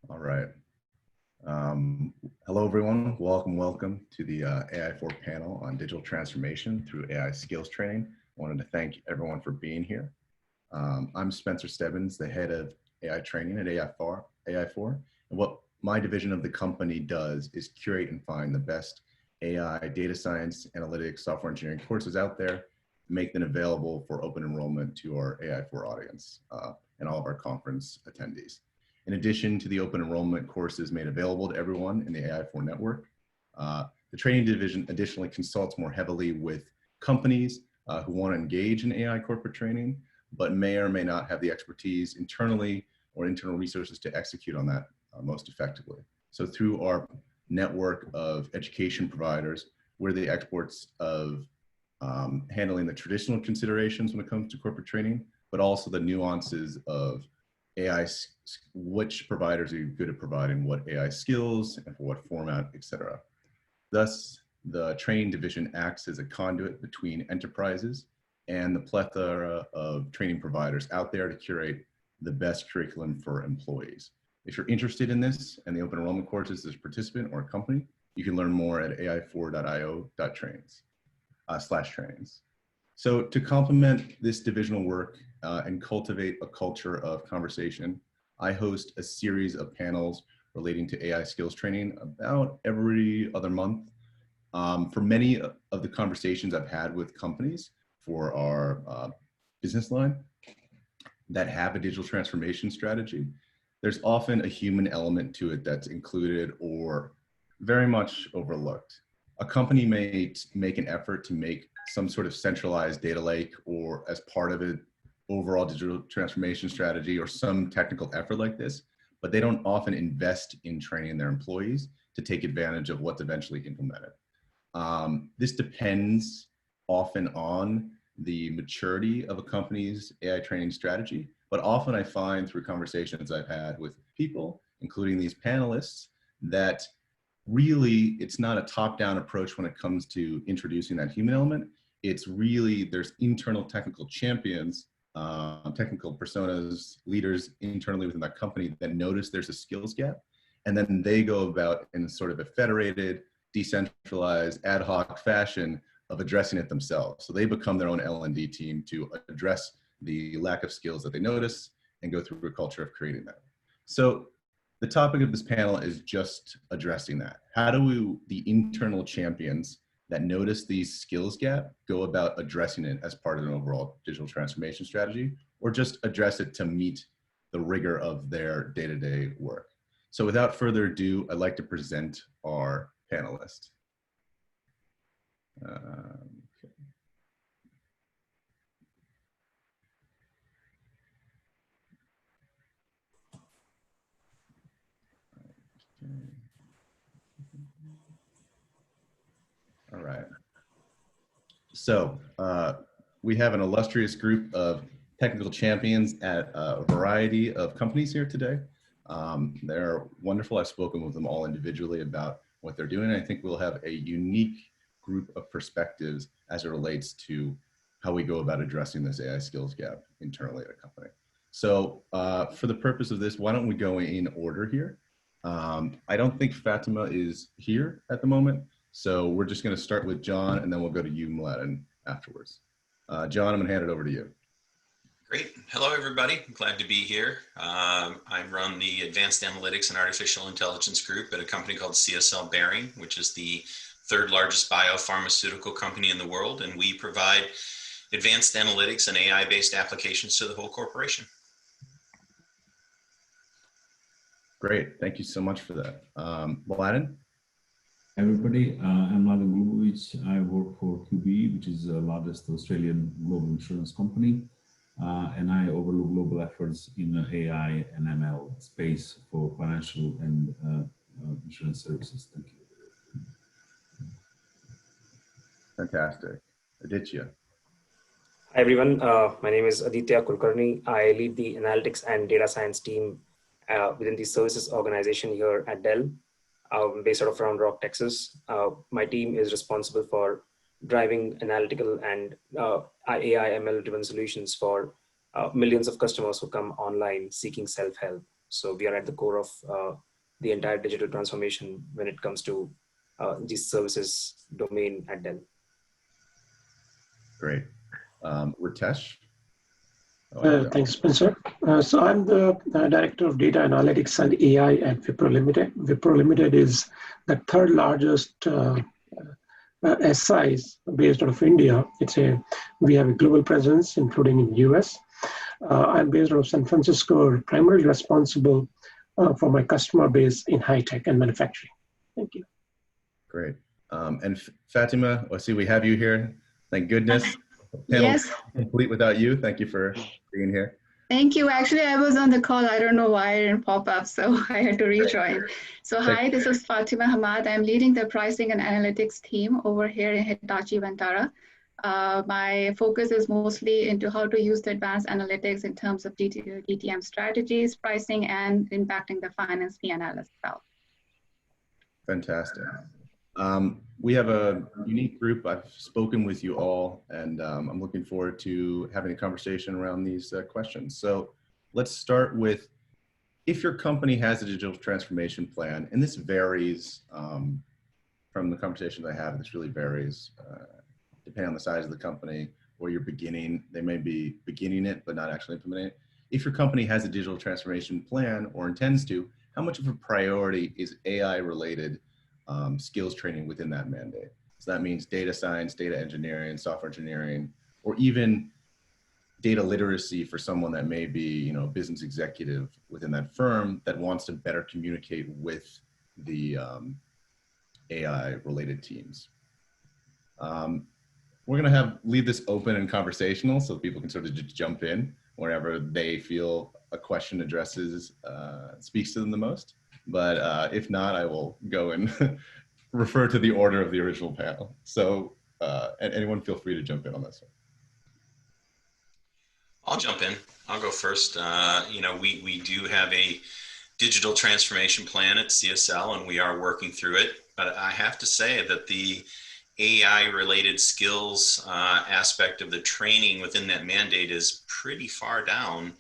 All right. Hello, everyone. Welcome to the AI4 panel on digital transformation through AI skills training. I wanted to thank everyone for being here. I'm Spencer STEBBINS, the head of AI training at AI4. And what my division of the company does is curate and find the best AI, data science, analytics, software engineering courses out there, make them available for open enrollment to our AI4 audience and all of our conference attendees. In addition to the open enrollment courses made available to everyone in the AI4 network, the training division additionally consults more heavily with companies who want to engage in AI corporate training, but may or may not have the expertise internally or internal resources to execute on that most effectively. So through our network of education providers, we're the experts of handling the traditional considerations when it comes to corporate training, but also the nuances of AI, which providers are good at providing what AI skills and for what format, etc. Thus, the training division acts as a conduit between enterprises and the plethora of training providers out there to curate the best curriculum for employees. If you're interested in this and the open enrollment courses as a participant or a company, you can learn more at ai4.io/trainings. So to complement this divisional work and cultivate a culture of conversation, I host a series of panels relating to AI skills training about every other month. For many of the conversations I've had with companies for our business line that have a digital transformation strategy, there's often a human element to it that's included or very much overlooked. A company may make an effort to make some sort of centralized data lake or as part of an overall digital transformation strategy or some technical effort like this, but they don't often invest in training their employees to take advantage of what's eventually implemented. This depends often on the maturity of a company's AI training strategy, but often I find through conversations I've had with people, including these panelists, that really it's not a top-down approach when it comes to introducing that human element. It's really, there's internal technical champions, technical personas, leaders internally within that company that notice there's a skills gap. And then they go about in sort of a federated, decentralized, ad hoc fashion of addressing it themselves. So they become their own L&D team to address the lack of skills that they notice and go through a culture of creating that. So the topic of this panel is just addressing that. How do the internal champions that notice these skills gap go about addressing it as part of an overall digital transformation strategy, or just address it to meet the rigor of their day-to-day work? So without further ado, I'd like to present our panelists. Okay. All right. So we have an illustrious group of technical champions at a variety of companies here today. They're wonderful. I've spoken with them all individually about what they're doing. I think we'll have a unique group of perspectives as it relates to how we go about addressing this AI skills gap internally at a company. So for the purpose of this, why don't we go in order here? I don't think Fatima is here at the moment. So we're just going to start with John, and then we'll go to you, MLADEN, afterwards. John, I'm going to hand it over to you. Great. Hello, everybody. I'm glad to be here. I run the Advanced Analytics and Artificial Intelligence group at a company called CSL Behring, which is the third largest biopharmaceutical company in the world. And we provide advanced analytics and AI-based applications to the whole corporation. Great. Thank you so much for that. MLADEN? Everybody, I'm MLADEN Golubovic. I work for QBE, which is the largest Australian global insurance company. And I overlook global efforts in the AI and ML space for financial and insurance services. Thank you. Fantastic. ADITIYA. Hi, everyone. My name is ADITIYA KULKARNI. I lead the analytics and data science team within the services organization here at Dell, based out of Round Rock, Texas. My team is responsible for driving analytical and AI ML driven solutions for millions of customers who come online seeking self-help. So we are at the core of the entire digital transformation when it comes to these services domain at Dell. Great. Ritesh? Thanks, Spencer. So I'm the Director of Data Analytics and AI at WiPro Limited. WiPro Limited is the third largest SIs based out of India. We have a global presence, including in the US. I'm based out of San Francisco, primarily responsible for my customer base in high tech and manufacturing. Thank you. Great. And Fatima, I see we have you here. Thank goodness. Panel Yes. Complete without you. Thank you for being here. Thank you. Actually, I was on the call. I don't know why I didn't pop up, so I had to rejoin. So hi, this is Fatima HAMAD. I'm leading the pricing and analytics team over here in Hitachi Vantara. My focus is mostly into how to use the advanced analytics in terms of DTM strategies, pricing, and impacting the finance P&L as well. Fantastic. We have a unique group. I've spoken with you all, and I'm looking forward to having a conversation around these questions. So let's start with, if your company has a digital transformation plan, and this varies from the conversations I have, this really varies depending on the size of the company or you're beginning. They may be beginning it, but not actually implementing it. If your company has a digital transformation plan or intends to, how much of a priority is AI-related skills training within that mandate? So that means data science, data engineering, software engineering, or even data literacy for someone that may be, a business executive within that firm that wants to better communicate with the AI-related teams. We're going to leave this open and conversational so people can sort of just jump in wherever they feel a question addresses, speaks to them the most. But if not, I will go and refer to the order of the original panel. So anyone feel free to jump in on this one. I'll jump in. I'll go first. We do have a digital transformation plan at CSL, and we are working through it. But I have to say that the AI-related skills aspect of the training within that mandate is pretty far down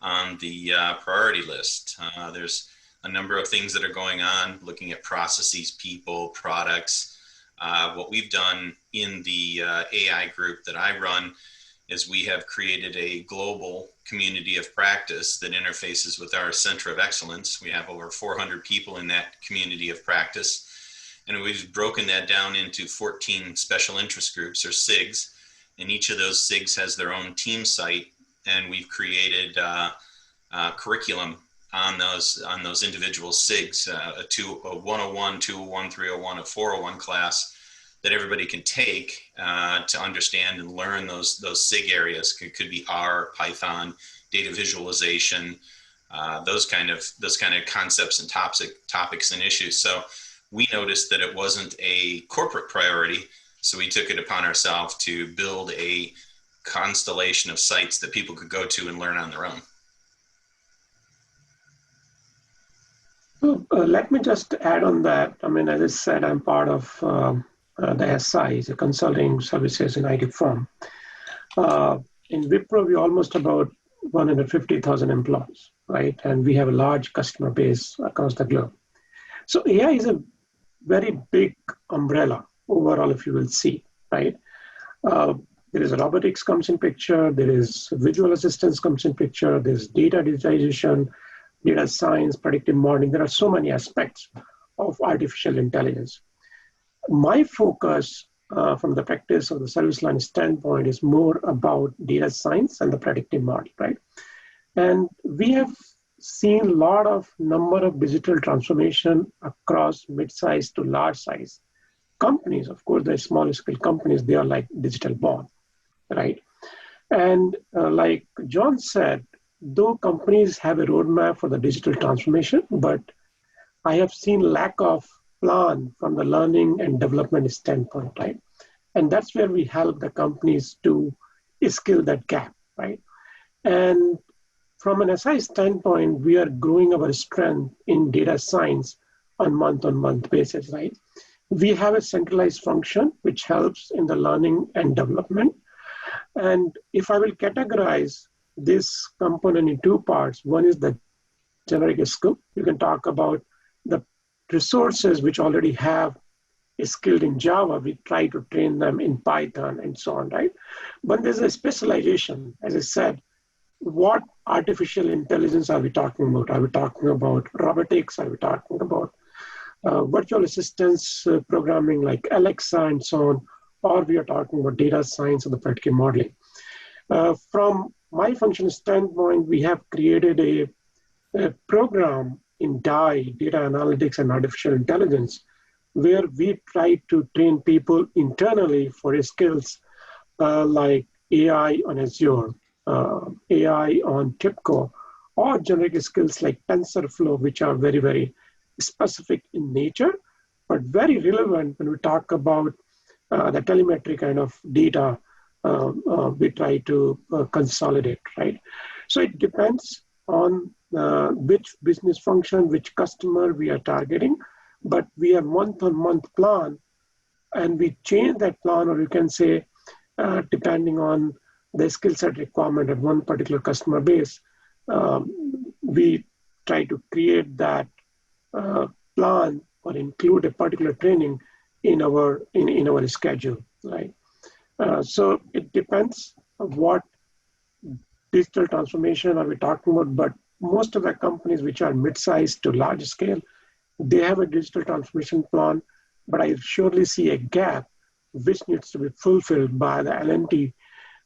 on the priority list. There's a number of things that are going on, looking at processes, people, products. What we've done in the AI group that I run is we have created a global community of practice that interfaces with our Center of Excellence. We have over 400 people in that community of practice. And we've broken that down into 14 special interest groups, or SIGs. And each of those SIGs has their own team site. And we've created curriculum on those individual SIGs, a 101, 201, 301, a 401 class that everybody can take to understand and learn those SIG areas. It could be R, Python, data visualization, those kind of concepts and topics and issues. So we noticed that it wasn't a corporate priority, so we took it upon ourselves to build a constellation of sites that people could go to and learn on their own. Let me just add on that. I mean, as I said, I'm part of the SI, a consulting services and IT firm. In WiPro, we're almost about 150,000 employees, right? And we have a large customer base across the globe. So AI is a very big umbrella overall, if you will see, right? There is robotics comes in picture, there is visual assistance comes in picture, there's data digitization, data science, predictive modeling. There are so many aspects of artificial intelligence. My focus from the practice of the service line standpoint is more about data science and the predictive model, right? And we have seen a lot of number of digital transformation across mid-size to large size companies. Of course, the small scale companies, they are like digital born, right? And like John said, though companies have a roadmap for the digital transformation, but I have seen lack of plan from the learning and development standpoint, right? And that's where we help the companies to skill that gap, right? And from an SI standpoint, we are growing our strength in data science on month-on-month basis, right? We have a centralized function which helps in the learning and development. And if I will categorize this component in two parts, one is the generic skill. You can talk about the resources which already have a skill in Java. We try to train them in Python and so on, right? But there's a specialization. As I said, what artificial intelligence are we talking about? Are we talking about robotics? Are we talking about virtual assistance programming like Alexa and so on? Or we are talking about data science and the predictive modeling. From my function standpoint, we have created a program in DAI, Data Analytics and Artificial Intelligence, where we try to train people internally for skills like AI on Azure, AI on TIBCO, or generic skills like TensorFlow, which are very, very specific in nature, but very relevant when we talk about the telemetry kind of data we try to consolidate, right? So it depends on which business function, which customer we are targeting, but we have month-on-month plan, and we change that plan, or you can say, depending on the skill set requirement at one particular customer base, we try to create that plan or include a particular training in our schedule, right? So it depends on what digital transformation are we talking about, but most of the companies which are mid-sized to large scale, they have a digital transformation plan, but I surely see a gap which needs to be fulfilled by the L&D,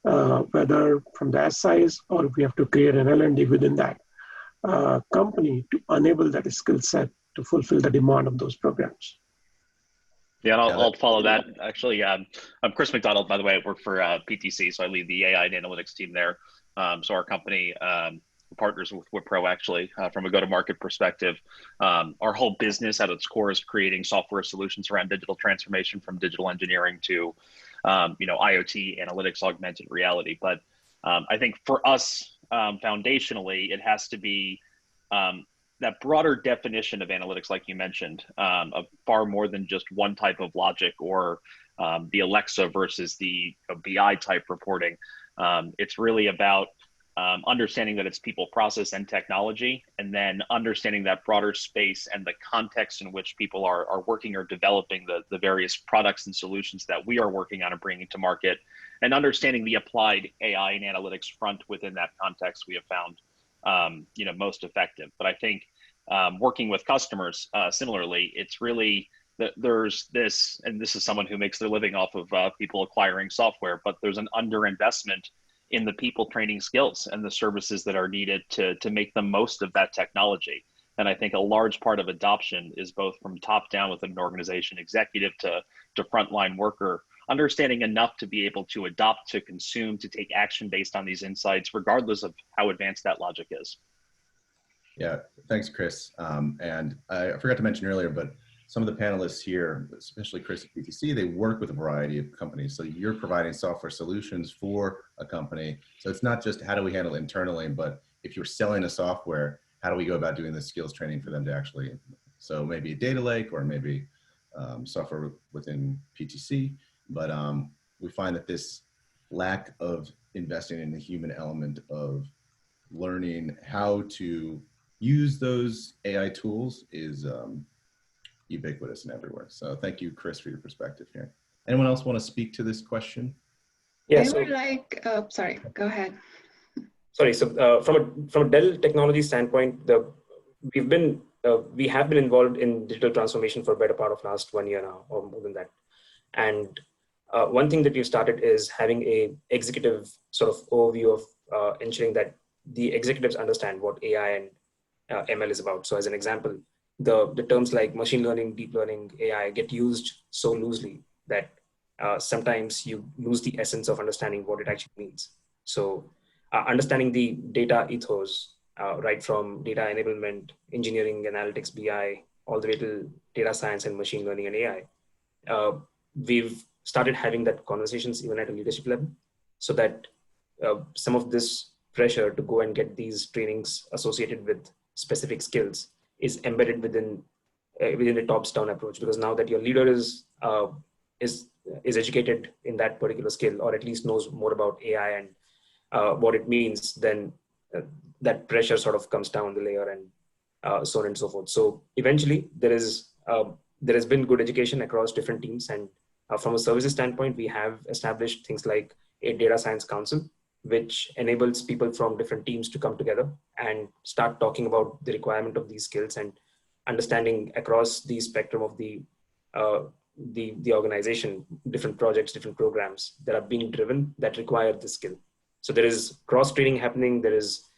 whether from the SIs or we have to create an L&D within that company to enable that skill set to fulfill the demand of those programs. Yeah, and I'll follow that. Actually, I'm Chris McDonald, by the way. I work for PTC, so I lead the AI and analytics team there. So our company partners with WiPro, actually, from a go-to-market perspective. Our whole business at its core is creating software solutions around digital transformation, from digital engineering to IoT, analytics, augmented reality. But I think for us, foundationally, it has to be that broader definition of analytics, like you mentioned, of far more than just one type of logic or the Alexa versus the BI type reporting. It's really about understanding that it's people, process, and technology, and then understanding that broader space and the context in which people are working or developing the various products and solutions that we are working on and bringing to market, and understanding the applied AI and analytics front within that context we have found most effective. But I think working with customers, similarly, it's really that there's this, and this is someone who makes their living off of people acquiring software, but there's an underinvestment in the people training skills and the services that are needed to make the most of that technology. And I think a large part of adoption is both from top down within an organization, executive to frontline worker, understanding enough to be able to adopt, to consume, to take action based on these insights, regardless of how advanced that logic is. Yeah, thanks, Chris. And I forgot to mention earlier, but some of the panelists here, especially Chris at PTC, they work with a variety of companies. So you're providing software solutions for a company. So it's not just how do we handle it internally, but if you're selling a software, how do we go about doing the skills training for them to actually, so maybe a data lake or maybe software within PTC. But we find that this lack of investing in the human element of learning how to use those AI tools is ubiquitous and everywhere. So thank you, Chris, for your perspective here. Anyone else want to speak to this question? Yeah, I would like, sorry, go ahead. Sorry, so from a Dell technology standpoint, we have been involved in digital transformation for a better part of last 1 year now, or more than that. And one thing that we've started is having a executive sort of overview of ensuring that the executives understand what AI and ML is about. So as an example, the terms like machine learning, deep learning, AI get used so loosely that sometimes you lose the essence of understanding what it actually means. So understanding the data ethos, right from data enablement, engineering, analytics, BI, all the way to data science and machine learning and AI. We've started having that conversations even at a leadership level, so that some of this pressure to go and get these trainings associated with specific skills is embedded within a tops-down approach. Because now that your leader is educated in that particular skill, or at least knows more about AI and what it means, then that pressure sort of comes down the layer, and so on and so forth. So eventually there has been good education across different teams. And from a services standpoint, we have established things like a data science council, which enables people from different teams to come together and start talking about the requirement of these skills and understanding across the spectrum of the organization, different projects, different programs that are being driven that require this skill. So there is cross-training happening. There is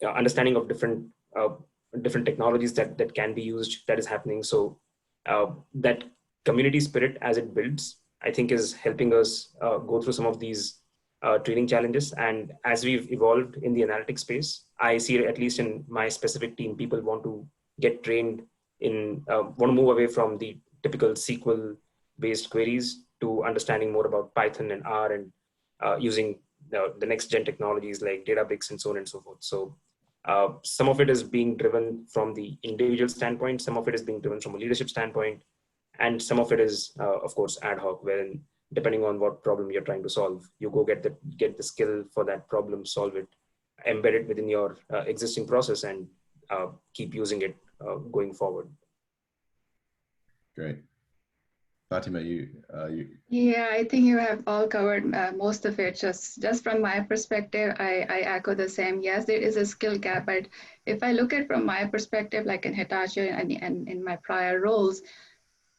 understanding of different technologies that can be used that is happening. So that community spirit as it builds, I think, is helping us go through some of these training challenges. And as we've evolved in the analytics space, I see, at least in my specific team, people want to get trained in, want to move away from the typical SQL-based queries to understanding more about Python and R and using the next gen technologies like Databricks and so on and so forth. So some of it is being driven from the individual standpoint, some of it is being driven from a leadership standpoint, and some of it is, of course, ad hoc, wherein depending on what problem you're trying to solve, you go get the skill for that problem, solve it, embed it within your existing process, and keep using it going forward. Great. Fatima, you. Yeah, I think you have all covered most of it. Just from my perspective, I echo the same. Yes, there is a skill gap, but if I look at from my perspective, like in Hitachi and in my prior roles,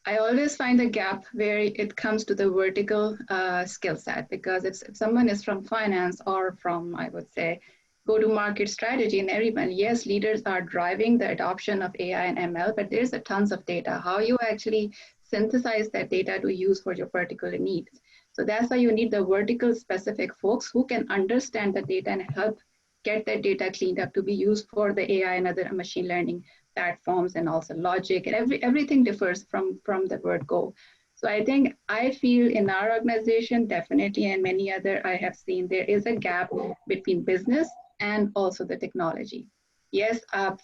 I always find a gap where it comes to the vertical skill set, because if someone is from finance or from, I would say, go-to-market strategy and everyone, yes, leaders are driving the adoption of AI and ML, but there's a tons of data. How you actually synthesize that data to use for your particular needs. So that's why you need the vertical specific folks who can understand the data and help get that data cleaned up to be used for the AI and other machine learning platforms, and also logic, and everything differs from the word go. So I feel in our organization, definitely, and many other I have seen, there is a gap between business and also the technology. Yes,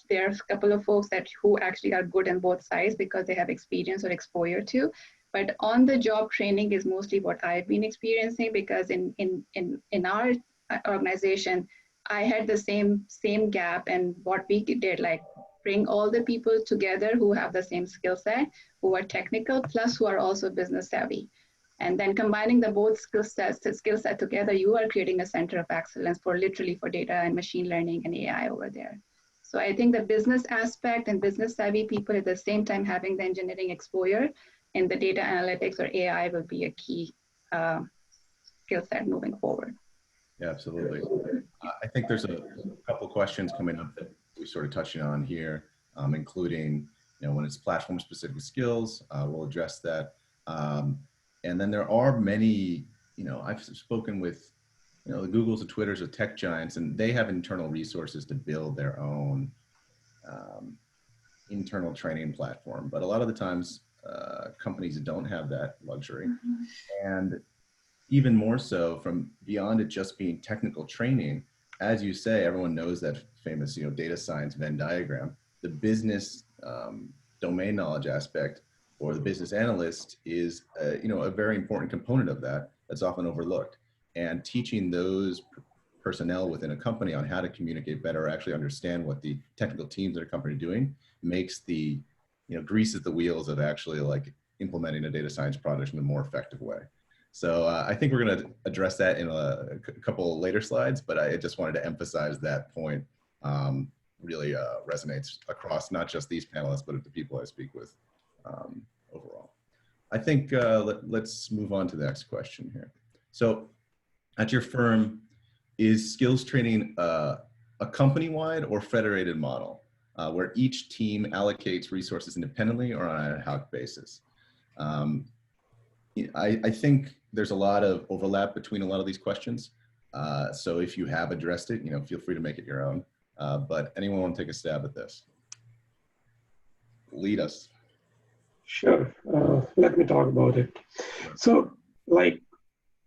there are a couple of folks who actually are good on both sides because they have experience or exposure to, but on-the-job training is mostly what I've been experiencing, because in our organization, I had the same gap, and what we did, like, bring all the people together who have the same skill set, who are technical, plus who are also business savvy. And then combining the both skill set together, you are creating a center of excellence for data and machine learning and AI over there. So I think the business aspect and business savvy people at the same time having the engineering exposure in the data analytics or AI will be a key skill set moving forward. Yeah, absolutely. I think there's a couple questions coming up that we're sort of touching on here, including, when it's platform specific skills, we'll address that. And then there are many, I've spoken with, the Googles and Twitters of tech giants, and they have internal resources to build their own internal training platform. But a lot of the times, companies don't have that luxury. Mm-hmm. And even more so from beyond it just being technical training, as you say, everyone knows that famous, data science Venn diagram. The business domain knowledge aspect, or the business analyst, is a very important component of that that's often overlooked. And teaching those personnel within a company on how to communicate better, or actually understand what the technical teams at a company are doing, makes the, greases the wheels of actually like implementing a data science project in a more effective way. So I think we're going to address that in a couple later slides, but I just wanted to emphasize that point. Really resonates across not just these panelists, but the people I speak with overall. I think let's move on to the next question here. So at your firm, is skills training a company-wide or federated model where each team allocates resources independently or on an ad hoc basis? I think there's a lot of overlap between a lot of these questions. So if you have addressed it, feel free to make it your own. But anyone want to take a stab at this? Lead us. Sure. Let me talk about it. So, like,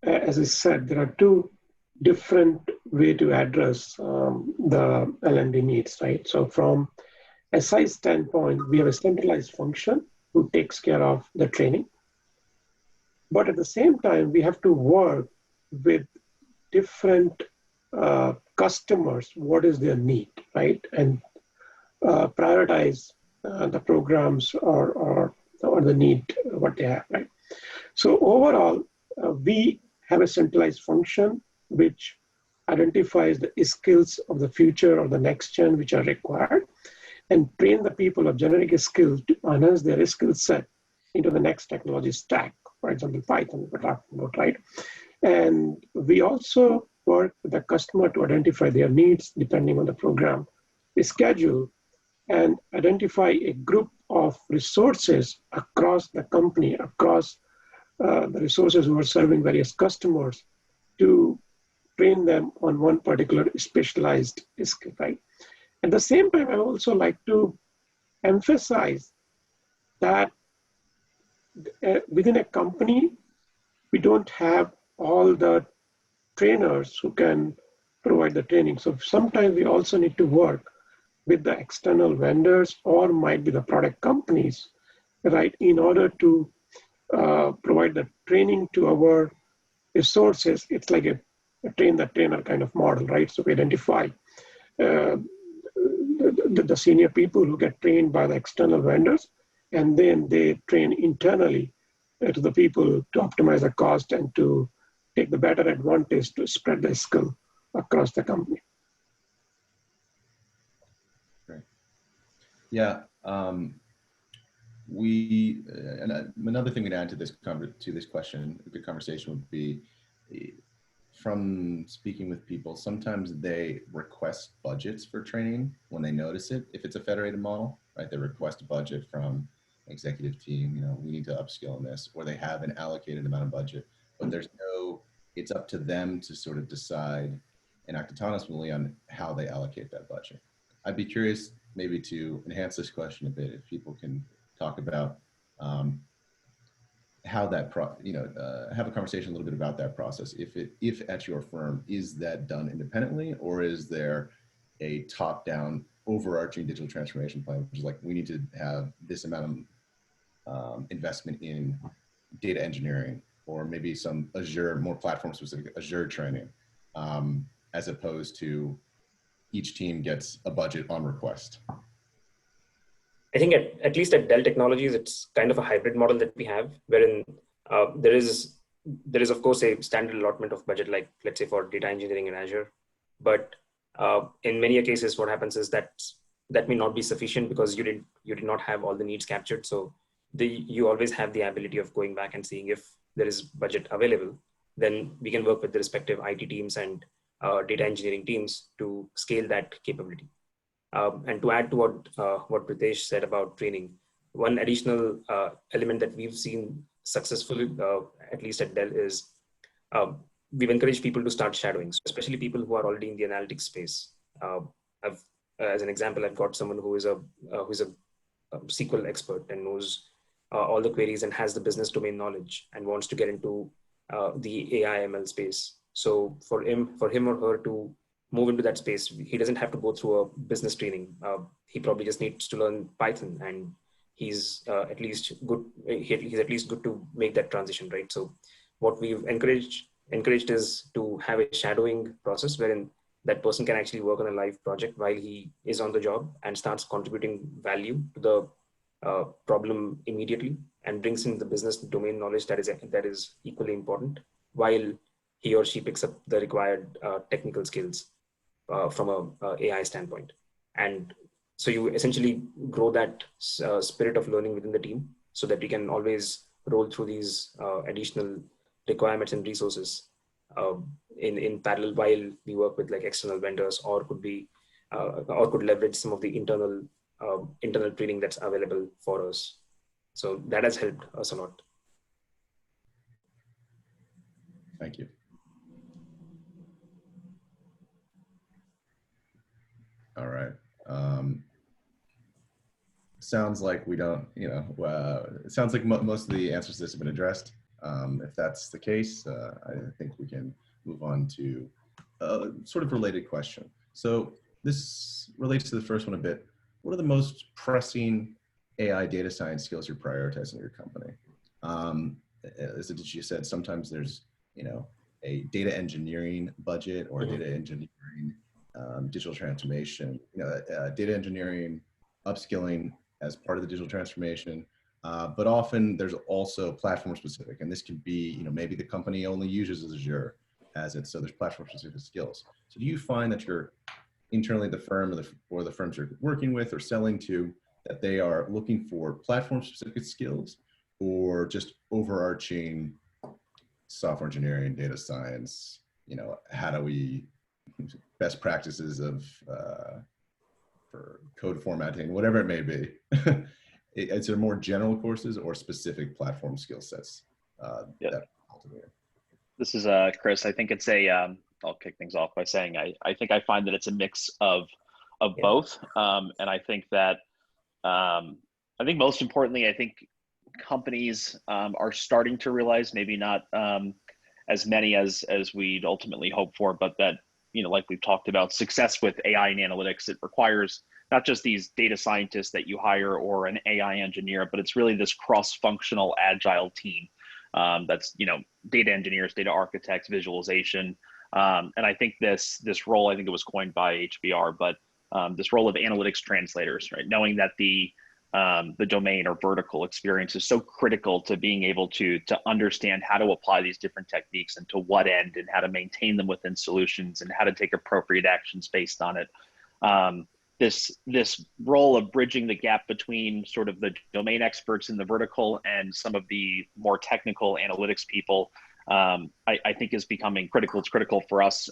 as I said, there are two different ways to address the L&D needs, right? So from a SI standpoint, we have a centralized function who takes care of the training. But at the same time, we have to work with different customers. What is their need, right? And prioritize the programs or the need what they have, right? So overall, we have a centralized function which identifies the skills of the future or the next gen which are required and train the people of generic skills to enhance their skill set into the next technology stack, for example, Python we're talking about, right? And we also work with the customer to identify their needs depending on the program schedule and identify a group of resources across the company, across the resources who are serving various customers to train them on one particular specialized skill, right? At the same time, I also like to emphasize that within a company, we don't have all the trainers who can provide the training. So sometimes we also need to work with the external vendors or might be the product companies, right, in order to provide the training to our resources. It's like a train the trainer kind of model, right? So we identify the senior people who get trained by the external vendors, and then they train internally to the people to optimize the cost and to take the better advantage to spread the skill across the company. Great. Yeah. Another thing we'd add to this question, a good conversation would be, from speaking with people, sometimes they request budgets for training when they notice it. If it's a federated model, right, they request a budget from executive team, you know, we need to upskill in this, or they have an allocated amount of budget, but there's no, it's up to them to sort of decide and act autonomously on how they allocate that budget. I'd be curious maybe to enhance this question a bit, if people can talk about how that, have a conversation a little bit about that process. If at your firm, is that done independently, or is there a top-down overarching digital transformation plan, which is like, we need to have this amount of investment in data engineering, or maybe some Azure, more platform-specific Azure training, as opposed to each team gets a budget on request? I think at least at Dell Technologies, it's kind of a hybrid model that we have, wherein there is of course a standard allotment of budget, like let's say for data engineering in Azure, but in many cases what happens is that may not be sufficient because you did not have all the needs captured. So you always have the ability of going back and seeing if there is budget available. Then we can work with the respective IT teams and data engineering teams to scale that capability. And to add to what Ritesh said about training, one additional element that we've seen successfully, at least at Dell, is we've encouraged people to start shadowing, so especially people who are already in the analytics space. As an example, I've got someone who is a SQL expert and knows all the queries and has the business domain knowledge and wants to get into the AI ML space. So for him or her to move into that space, he doesn't have to go through a business training. He probably just needs to learn Python, and he's at least good. He's at least good to make that transition, right? So what we've encouraged is to have a shadowing process wherein that person can actually work on a live project while he is on the job and starts contributing value to the problem immediately, and brings in the business domain knowledge that is equally important, while he or she picks up the required technical skills from a AI standpoint. And so you essentially grow that spirit of learning within the team so that we can always roll through these additional requirements and resources in parallel while we work with like external vendors, or could leverage some of the internal training that's available for us. So that has helped us a lot. Thank you. All right. Sounds like we don't, it sounds like most of the answers to this have been addressed. If that's the case, I think we can move on to a sort of related question. So this relates to the first one a bit. What are the most pressing AI data science skills you're prioritizing in your company? As you said, sometimes there's, a data engineering budget or a data engineering digital transformation. Data engineering upskilling as part of the digital transformation. But often there's also platform specific, and this could be, you know, maybe the company only uses Azure as it, so there's platform specific skills. So do you find that you're internally the firm or the firms you're working with or selling to, that they are looking for platform specific skills or just overarching software engineering, data science, you know, how do we, best practices of for code formatting, whatever it may be? Is there more general courses or specific platform skill sets that cultivate? This is Chris. I think it's a, I'll kick things off by saying I think I find that it's a mix of both. And I think that, I think most importantly, I think companies are starting to realize, maybe not as many as we'd ultimately hope for, but that, you know, like we've talked about, success with AI and analytics, it requires not just these data scientists that you hire or an AI engineer, but it's really this cross-functional agile team that's, you know, data engineers, data architects, visualization. And I think this role, I think it was coined by HBR, but this role of analytics translators, right? Knowing that the domain or vertical experience is so critical to being able to understand how to apply these different techniques and to what end, and how to maintain them within solutions, and how to take appropriate actions based on it. This role of bridging the gap between sort of the domain experts in the vertical and some of the more technical analytics people, I think is becoming critical. It's critical for us,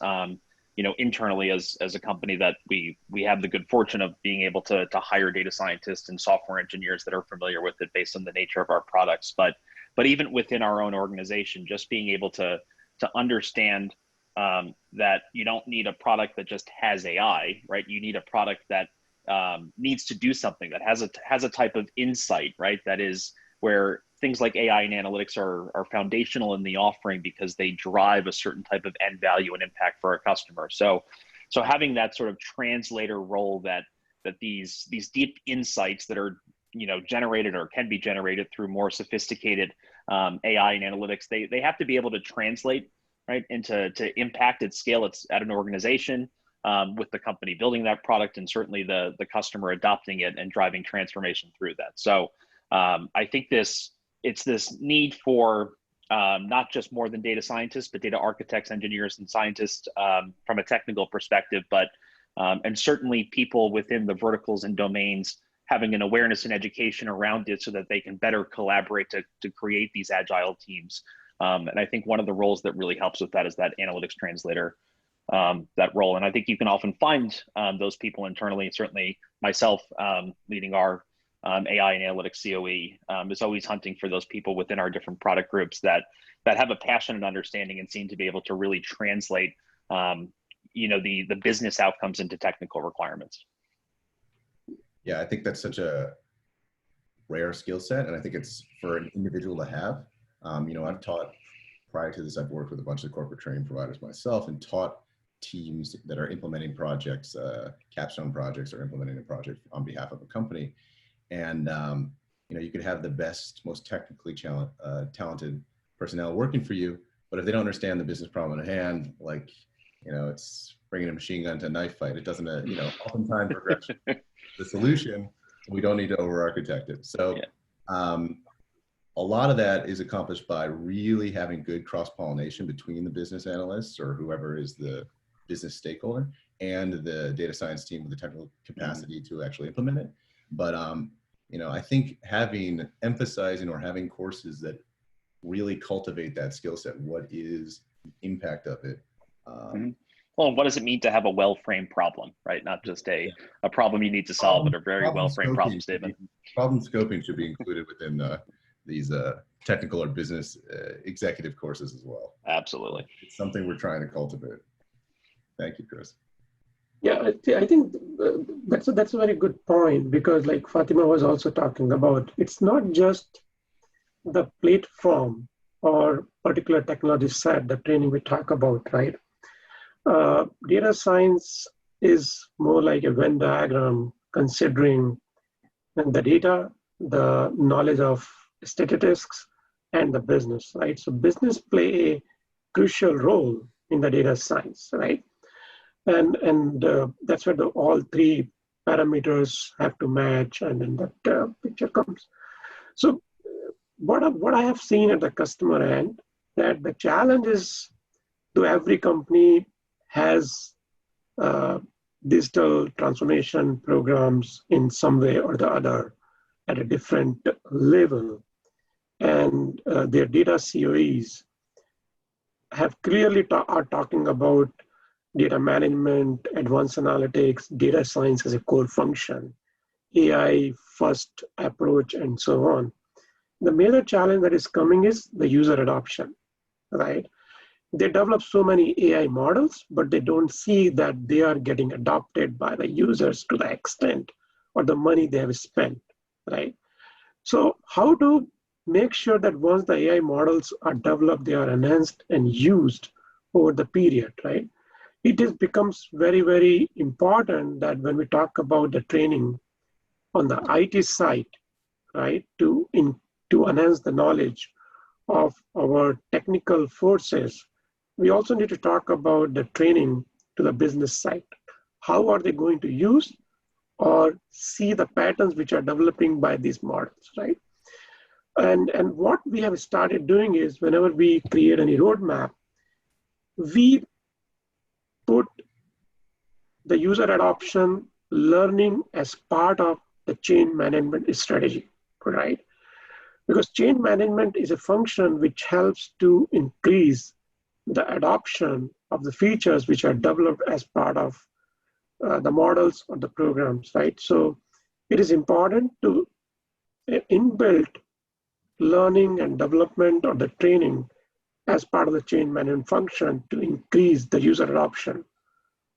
you know, internally as a company, that we have the good fortune of being able to hire data scientists and software engineers that are familiar with it based on the nature of our products. But even within our own organization, just being able to understand that you don't need a product that just has AI, right? You need a product that needs to do something, that has a type of insight, right? That is where things like AI and analytics are foundational in the offering, because they drive a certain type of end value and impact for our customer. So having that sort of translator role, that these deep insights that are, you know, generated or can be generated through more sophisticated AI and analytics, they have to be able to translate, right, into impact at scale. It's at an organization, with the company building that product, and certainly the customer adopting it and driving transformation through that. So I think it's this need for not just more than data scientists, but data architects, engineers, and scientists from a technical perspective, but and certainly people within the verticals and domains having an awareness and education around it, so that they can better collaborate to create these agile teams. And I think one of the roles that really helps with that is that analytics translator, that role. And I think you can often find those people internally. Certainly myself, leading our AI and analytics COE, is always hunting for those people within our different product groups that have a passion and understanding, and seem to be able to really translate, you know, the business outcomes into technical requirements. Yeah, I think that's such a rare skill set, and I think it's for an individual to have. You know, I've taught, prior to this, I've worked with a bunch of corporate training providers myself, and taught teams that are implementing projects, capstone projects, or implementing a project on behalf of a company. And, you know, you could have the best, most technically talented personnel working for you, but if they don't understand the business problem at hand, like, you know, it's bringing a machine gun to a knife fight. It doesn't, you know, oftentimes progress the solution. We don't need to over-architect it. So, a lot of that is accomplished by really having good cross-pollination between the business analysts, or whoever is the business stakeholder, and the data science team with the technical capacity to actually implement it. But, you know, I think emphasizing or having courses that really cultivate that skill set, what is the impact of it? Well, what does it mean to have a well-framed problem, right? Not just a problem you need to solve, but a very well-framed problem statement. Problem scoping should be included within these technical or business executive courses as well. Absolutely. It's something we're trying to cultivate. Thank you, Chris. Yeah, I think that's a very good point, because like Fatima was also talking about, it's not just the platform or particular technology set, the training we talk about, right? Data science is more like a Venn diagram, considering the data, the knowledge of statistics, and the business, right? So business play a crucial role in the data science, right? And that's where all three parameters have to match, and then that picture comes. So what I have seen at the customer end, that the challenge is, every company has digital transformation programs in some way or the other at a different level. And their data COEs have clearly are talking about data management, advanced analytics, data science as a core function, AI first approach, and so on. The major challenge that is coming is the user adoption, right? They develop so many AI models, but they don't see that they are getting adopted by the users to the extent or the money they have spent, right? So how to make sure that once the AI models are developed, they are enhanced and used over the period, right? It becomes very, very important that when we talk about the training on the IT side, right, to enhance the knowledge of our technical forces, we also need to talk about the training to the business side. How are they going to use or see the patterns which are developing by these models, right? And what we have started doing is, whenever we create any roadmap, we put the user adoption learning as part of the change management strategy, right? Because change management is a function which helps to increase the adoption of the features which are developed as part of the models or the programs, right? So it is important to inbuild learning and development or the training as part of the change management function to increase the user adoption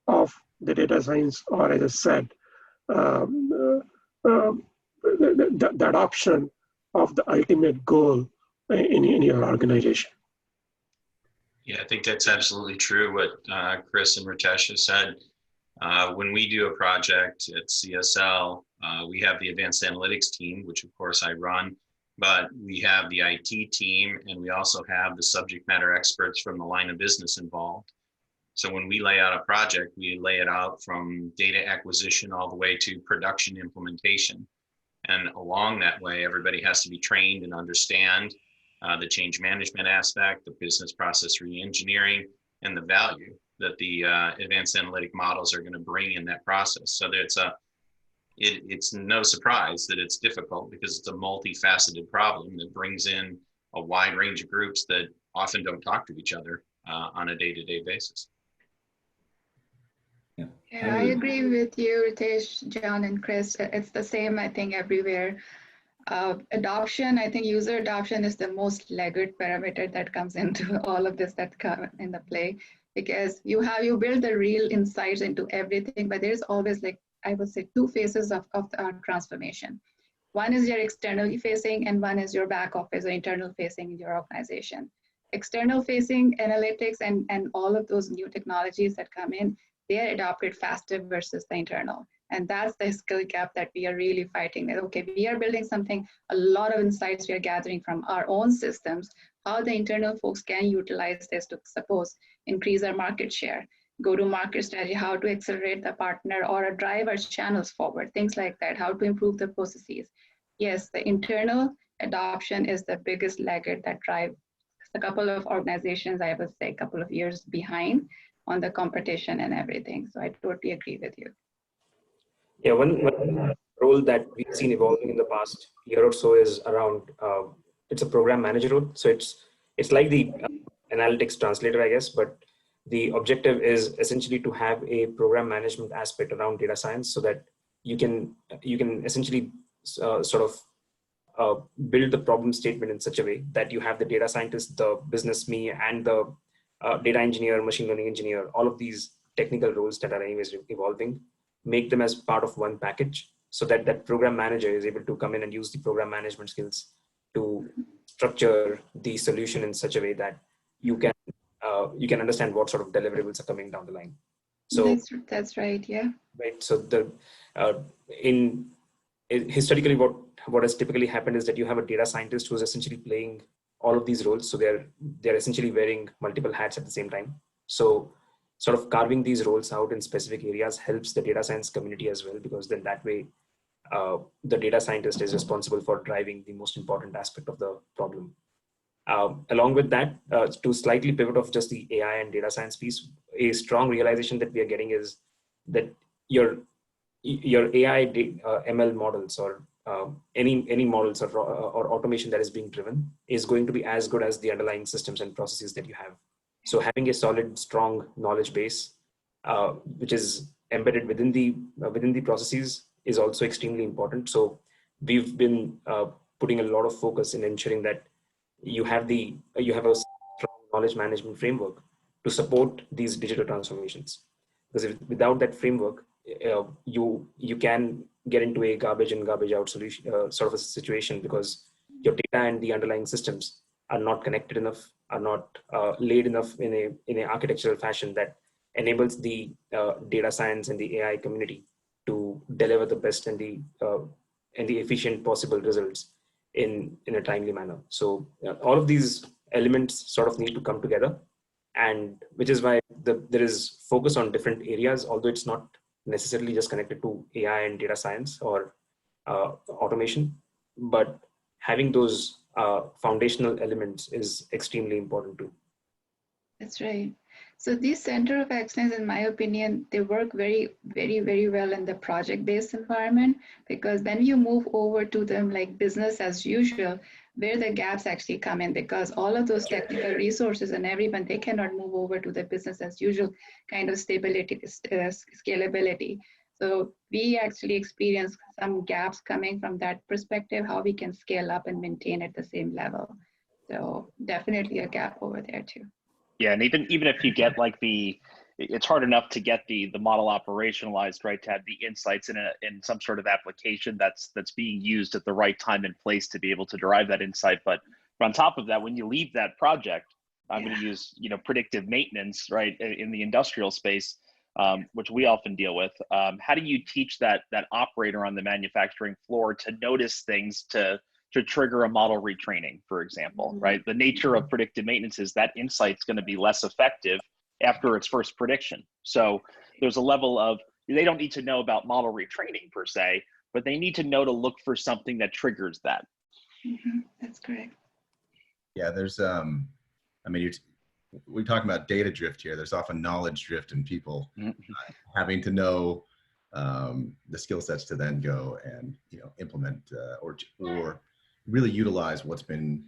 of the data science, or as I said, the adoption of the ultimate goal in your organization. Yeah, I think that's absolutely true what Chris and Ritesh have said. When we do a project at CSL, we have the advanced analytics team, which of course I run, but we have the IT team, and we also have the subject matter experts from the line of business involved. So when we lay out a project, we lay it out from data acquisition all the way to production implementation. And along that way, everybody has to be trained and understand the change management aspect, the business process re-engineering, and the value that the advanced analytic models are going to bring in that process. So that it's no surprise that it's difficult, because it's a multifaceted problem that brings in a wide range of groups that often don't talk to each other on a day-to-day basis. Yeah, I agree with you, Ritesh, John, and Chris. It's the same, I think, everywhere. Adoption, I think user adoption is the most laggard parameter that comes into all of this that come into play, because you build the real insights into everything, but there's always, like, I would say, two phases of our transformation. One is your externally facing, and one is your back office or internal facing in your organization. External facing analytics and all of those new technologies that come in, they are adopted faster versus the internal. And that's the skill gap that we are really fighting. That, okay, we are building something, a lot of insights we are gathering from our own systems, how the internal folks can utilize this to, suppose, increase our market share, go to market strategy, how to accelerate the partner or drive our channels forward, things like that, how to improve the processes. Yes, the internal adoption is the biggest laggard that drives a couple of organizations, I would say, a couple of years behind on the competition and everything. So I totally agree with you. Yeah, one role that we've seen evolving in the past year or so is around, it's a program manager role. So it's like the analytics translator, I guess, but the objective is essentially to have a program management aspect around data science, so that you can essentially build the problem statement in such a way that you have the data scientist, the business me, and the data engineer, machine learning engineer, all of these technical roles that are anyways evolving, make them as part of one package, so that that program manager is able to come in and use the program management skills to structure the solution in such a way that you can understand what sort of deliverables are coming down the line. So that's right, yeah. Right. So historically, what has typically happened is that you have a data scientist who is essentially playing all of these roles. So they're essentially wearing multiple hats at the same time. So sort of carving these roles out in specific areas helps the data science community as well, because then that way the data scientist is responsible for driving the most important aspect of the problem. Along with that, to slightly pivot off just the AI and data science piece, a strong realization that we are getting is that your AI ML models or any models or automation that is being driven is going to be as good as the underlying systems and processes that you have. So having a solid, strong knowledge base, which is embedded within the processes, is also extremely important. So we've been putting a lot of focus in ensuring that you have a strong knowledge management framework to support these digital transformations. Because without that framework, you can get into a garbage in, garbage out solution sort of a situation, because your data and the underlying systems are not connected enough, are not laid enough in a architectural fashion that enables the data science and the AI community to deliver the best and the efficient possible results in a timely manner. So all of these elements sort of need to come together, and which is why there is focus on different areas, although it's not necessarily just connected to AI and data science or automation, but having those foundational elements is extremely important too. That's right. So these center of excellence, in my opinion, they work very, very, very well in the project-based environment, because then you move over to them like business as usual, where the gaps actually come in, because all of those technical resources and everyone, they cannot move over to the business as usual kind of stability, scalability. So we actually experience some gaps coming from that perspective, how we can scale up and maintain at the same level. So definitely a gap over there too. Yeah, and even if you get like it's hard enough to get the model operationalized, right? To have the insights in some sort of application that's being used at the right time and place to be able to derive that insight. But on top of that, when you leave that project, I'm going to use predictive maintenance, right, in the industrial space, which we often deal with. How do you teach that operator on the manufacturing floor to notice things to trigger a model retraining, for example, right? The nature of predictive maintenance is that insight's going to be less effective after its first prediction. So there's a level of, they don't need to know about model retraining per se, but they need to know to look for something that triggers that. That's correct. Yeah, there's, I mean, we're talking about data drift here. There's often knowledge drift in people having to know the skill sets to then go and implement or really utilize what's been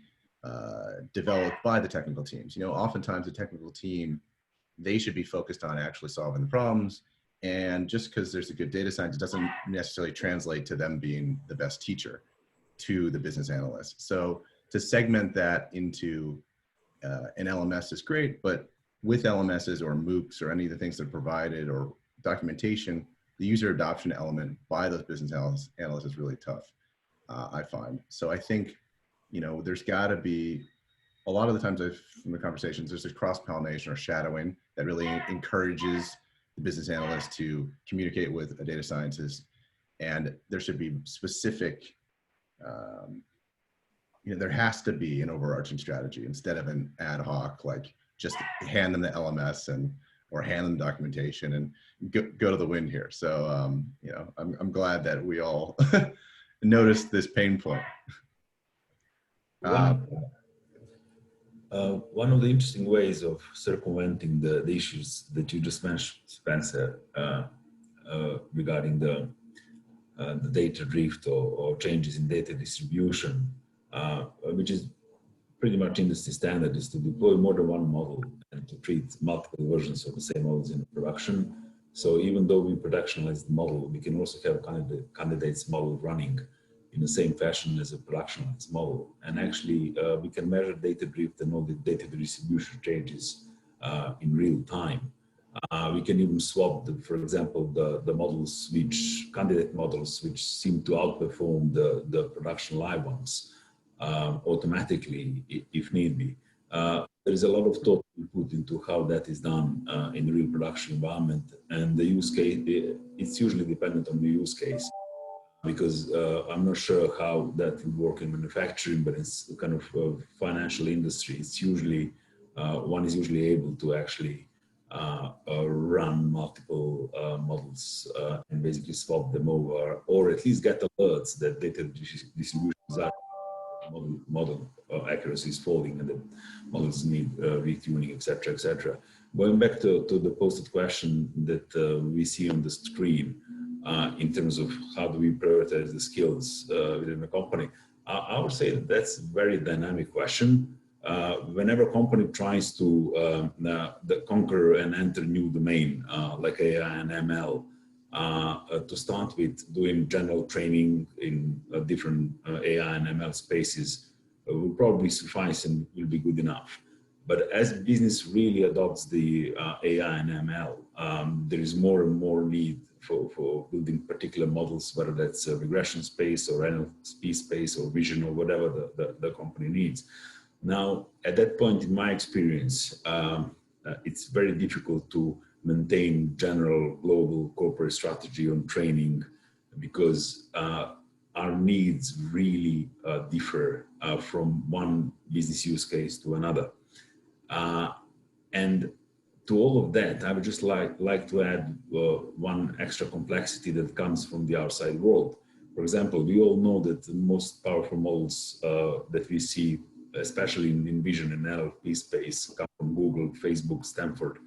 developed by the technical teams. Oftentimes the technical team, they should be focused on actually solving the problems. And just because there's a good data scientist doesn't necessarily translate to them being the best teacher to the business analyst. So to segment that into an LMS is great, but with LMSs or MOOCs or any of the things that are provided or documentation, the user adoption element by those business analysts is really tough, I find. So I think, there's got to be, a lot of the times from the conversations, there's this cross-pollination or shadowing that really encourages the business analyst to communicate with a data scientist. And there should be specific, there has to be an overarching strategy instead of an ad hoc, like just hand them the LMS or hand them documentation and go to the wind here. So, I'm glad that we all noticed this pain point. One of the interesting ways of circumventing the issues that you just mentioned, Spencer, regarding the data drift or changes in data distribution, which is pretty much industry standard, is to deploy more than one model and to treat multiple versions of the same models in production. So even though we productionalize the model, we can also have candidates model running in the same fashion as a productionized model. And actually, we can measure data drift and all the data distribution changes in real time. We can even swap, for example, the models, candidate models, which seem to outperform the production live ones automatically, if need be. There is a lot of thought put into how that is done in the real production environment, and the use case, it's usually dependent on the use case, because I'm not sure how that will work in manufacturing, but it's kind of a financial industry. It's usually, one is usually able to actually run multiple models and basically swap them over, or at least get alerts that data distributions are model accuracy is falling and the models need retuning, etc., etc. Going back to the posted question that we see on the screen in terms of how do we prioritize the skills within the company, I would say that that's a very dynamic question. Whenever a company tries to conquer and enter new domain like AI and ML, to start with, doing general training in different AI and ML spaces will probably suffice and will be good enough. But as business really adopts the AI and ML, there is more and more need for building particular models, whether that's a regression space or NLP space or vision or whatever the company needs. Now, at that point, in my experience, it's very difficult to maintain general global corporate strategy on training because our needs really differ from one business use case to another. And to all of that, I would just like to add one extra complexity that comes from the outside world. For example, we all know that the most powerful models that we see, especially in vision and NLP space, come from Google, Facebook, Stanford,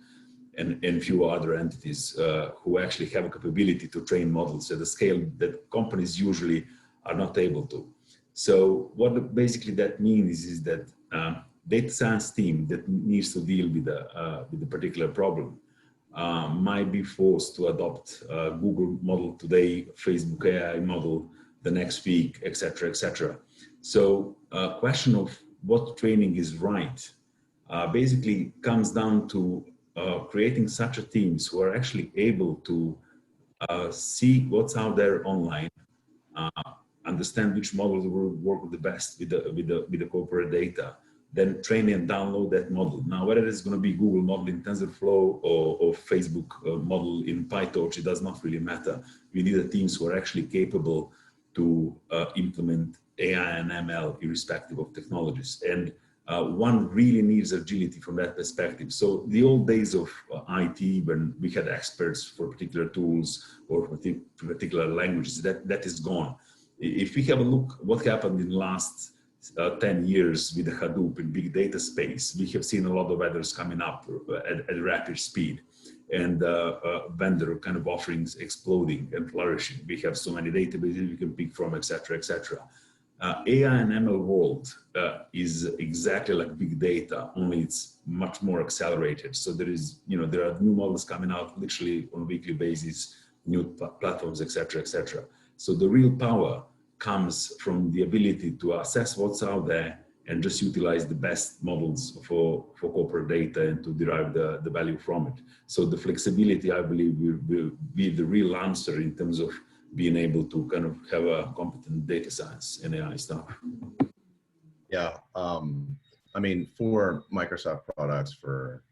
and few other entities who actually have a capability to train models at a scale that companies usually are not able to. So what basically that means is that data science team that needs to deal with a particular problem might be forced to adopt a Google model today, Facebook AI model the next week, etc., etc. So a question of what training is right basically comes down to creating such a teams who are actually able to see what's out there online, understand which models will work the best with the corporate data, then train and download that model. Now, whether it's going to be Google model in TensorFlow or Facebook model in PyTorch, it does not really matter. We need the teams who are actually capable to implement AI and ML irrespective of technologies. And one really needs agility from that perspective. So the old days of IT, when we had experts for particular tools or for particular languages, that is gone. If we have a look what happened in the last 10 years with the Hadoop and big data space, we have seen a lot of others coming up at rapid speed, and vendor kind of offerings exploding and flourishing. We have so many databases we can pick from, etc., etc. AI and ML world is exactly like big data, only it's much more accelerated. So there is, there are new models coming out literally on a weekly basis, new platforms, etc., etc. So the real power comes from the ability to assess what's out there and just utilize the best models for corporate data and to derive the value from it. So the flexibility, I believe, will be the real answer in terms of being able to kind of have a competent data science and AI stuff. Yeah, I mean, for Microsoft products, for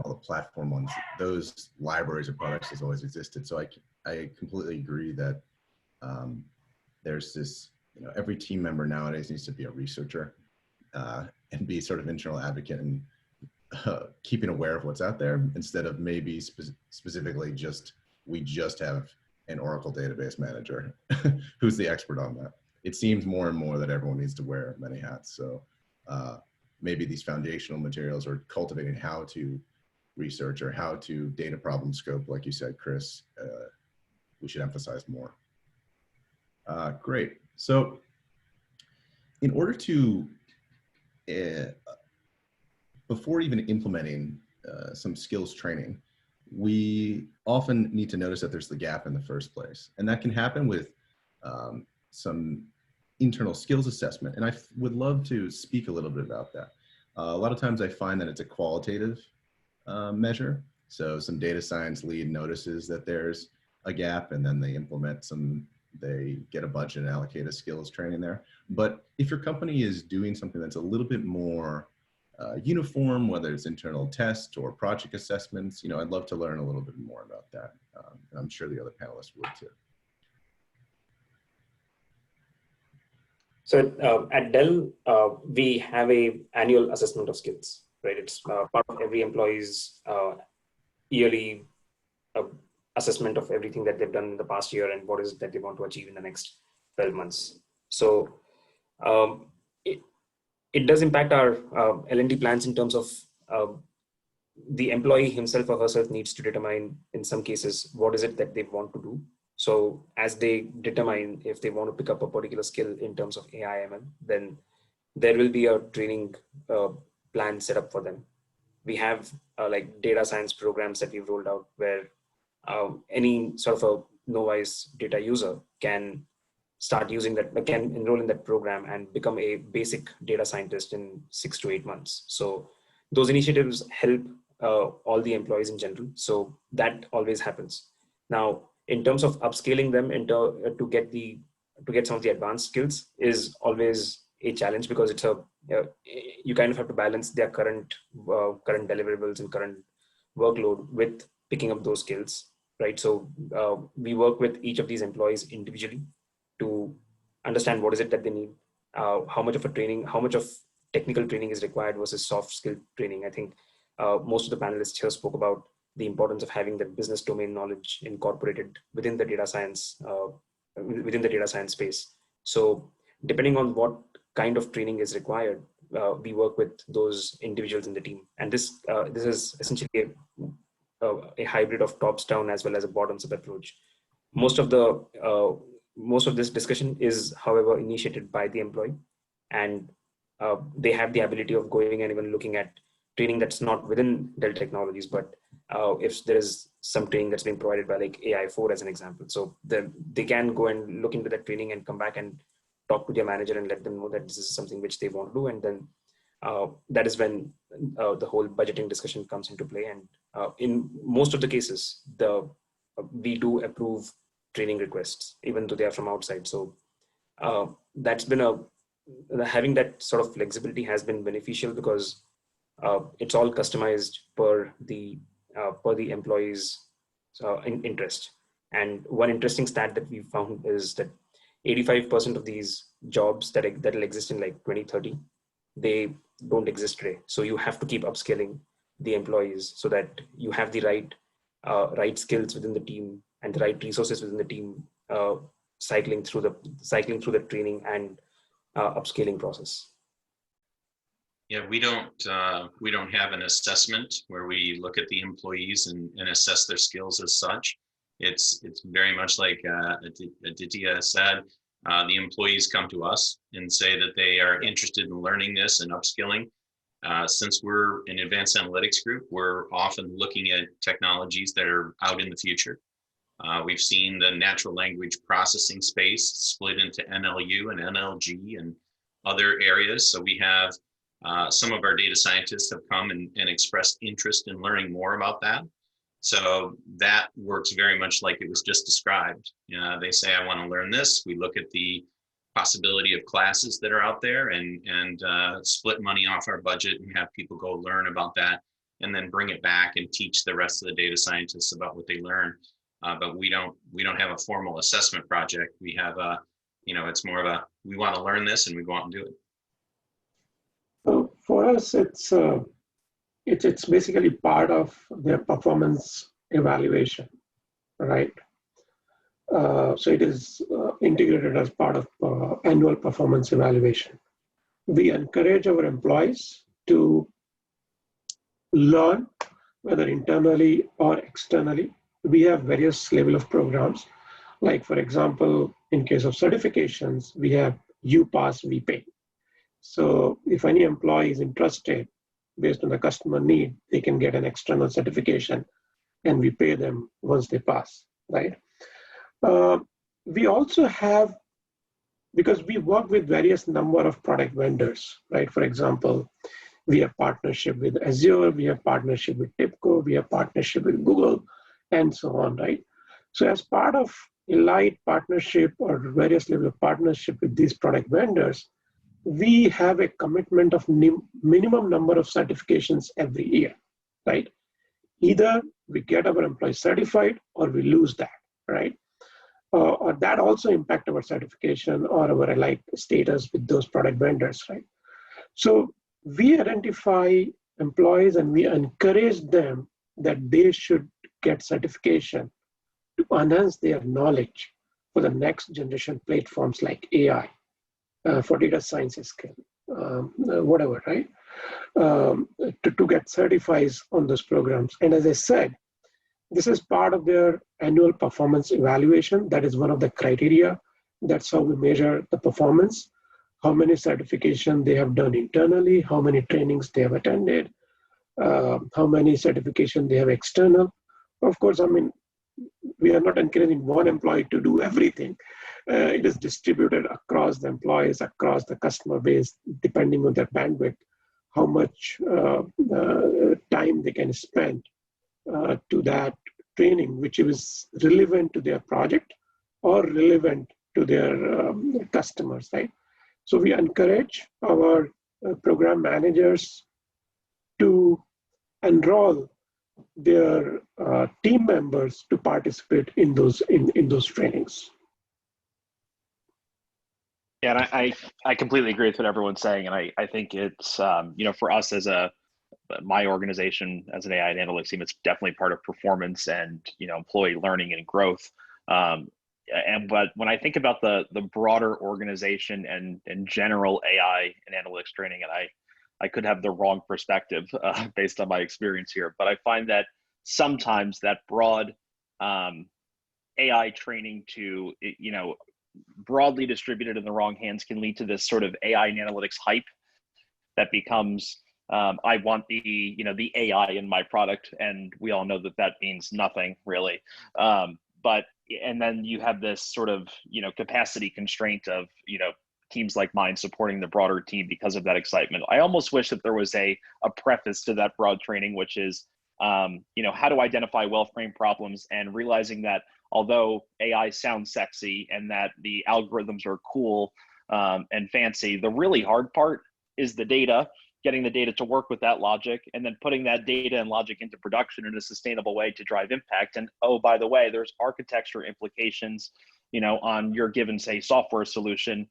all the platform ones, those libraries of products has always existed. So I completely agree that there's this, every team member nowadays needs to be a researcher and be sort of internal advocate and keeping aware of what's out there instead of maybe specifically we just have an Oracle database manager who's the expert on that. It seems more and more that everyone needs to wear many hats. So maybe these foundational materials or cultivating how to research or how to data problem scope, like you said, Chris, we should emphasize more. Great. So in order to, before even implementing some skills training, we often need to notice that there's the gap in the first place. And that can happen with some internal skills assessment. And I would love to speak a little bit about that. A lot of times I find that it's a qualitative measure. So some data science lead notices that there's a gap and then they implement they get a budget and allocate a skills training there. But if your company is doing something that's a little bit more uniform, whether it's internal tests or project assessments, I'd love to learn a little bit more about that. And I'm sure the other panelists would too. So at Dell, we have an annual assessment of skills, right? It's part of every employee's yearly assessment of everything that they've done in the past year and what is it that they want to achieve in the next 12 months. So it does impact our L&D plans in terms of the employee himself or herself needs to determine in some cases what is it that they want to do. So as they determine if they want to pick up a particular skill in terms of AI ML, then there will be a training plan set up for them. We have like data science programs that we've rolled out where any sort of a novice data user can start using that, can enroll in that program and become a basic data scientist in 6 to 8 months. So those initiatives help all the employees in general. So that always happens. Now, in terms of upscaling them to get some of the advanced skills is always a challenge, because it's you kind of have to balance their current deliverables and current workload with picking up those skills, right? So we work with each of these employees individually to understand what is it that they need, how much of technical training is required versus soft skill training. I think most of the panelists here spoke about the importance of having the business domain knowledge incorporated within the data science space. So depending on what kind of training is required, we work with those individuals in the team. And this is essentially a hybrid of tops down as well as a bottoms up approach. Most of this discussion is, however, initiated by the employee, and they have the ability of going and even looking at training that's not within Dell Technologies, but if there is some training that's being provided by like AI4 as an example. So they can go and look into that training and come back and talk to their manager and let them know that this is something which they want to do. And then that is when the whole budgeting discussion comes into play. And in most of the cases, we do approve training requests, even though they are from outside. So that's been having that sort of flexibility has been beneficial, because it's all customized per the employee's interest. And one interesting stat that we found is that 85% of these jobs that'll exist in like 2030, they don't exist today. So you have to keep upscaling the employees so that you have the right skills within the team and the right resources within the team, cycling through the training and upscaling process. Yeah, we don't have an assessment where we look at the employees and assess their skills as such. It's very much like ADITIYA said. The employees come to us and say that they are interested in learning this and upskilling. Since we're an advanced analytics group, we're often looking at technologies that are out in the future. We've seen the natural language processing space split into NLU and NLG and other areas. So we have some of our data scientists have come and expressed interest in learning more about that. So that works very much like it was just described. They say, I want to learn this. We look at the possibility of classes that are out there and split money off our budget and have people go learn about that and then bring it back and teach the rest of the data scientists about what they learn. But we don't have a formal assessment project. We have it's more of we want to learn this and we go out and do it. So for us, it's basically part of their performance evaluation, right? So it is integrated as part of annual performance evaluation. We encourage our employees to learn, whether internally or externally. We have various level of programs. Like, for example, in case of certifications, we have you pass, we pay. So if any employee is interested, based on the customer need, they can get an external certification and we pay them once they pass, right? We also have, because we work with various number of product vendors, right? For example, we have partnership with Azure, we have partnership with TIBCO, we have partnership with Google, and so on, right? So as part of Elite partnership or various level of partnership with these product vendors, we have a commitment of minimum number of certifications every year, right? Either we get our employees certified or we lose that, right? Or that also impact our certification or our Elite status with those product vendors, right? So we identify employees and we encourage them that they should get certification to enhance their knowledge for the next generation platforms like AI, for data science skill, whatever, right? To get certified on those programs. And as I said, this is part of their annual performance evaluation. That is one of the criteria. That's how we measure the performance, how many certifications they have done internally, how many trainings they have attended, how many certifications they have external. Of course, I mean, we are not encouraging one employee to do everything. It is distributed across the employees, across the customer base, depending on their bandwidth, how much time they can spend to that training, which is relevant to their project or relevant to their customers, right? So we encourage our program managers to enroll their team members to participate in those trainings. Yeah, and I completely agree with what everyone's saying, and I think it's you know, for us as my organization as an AI and analytics team, it's definitely part of performance and, you know, employee learning and growth. But when I think about the broader organization and general AI and analytics training, and I could have the wrong perspective based on my experience here, but I find that sometimes that broad AI training to, you know, broadly distributed in the wrong hands can lead to this sort of AI and analytics hype that becomes, I want the, you know, the AI in my product, and we all know that that means nothing really. And then you have this sort of, you know, capacity constraint of, you know, teams like mine supporting the broader team because of that excitement. I almost wish that there was a preface to that broad training, which is, you know, how to identify well-framed problems, and realizing that although AI sounds sexy and that the algorithms are cool and fancy, the really hard part is the data, getting the data to work with that logic, and then putting that data and logic into production in a sustainable way to drive impact. And oh, by the way, there's architecture implications, you know, on your given, say, software solution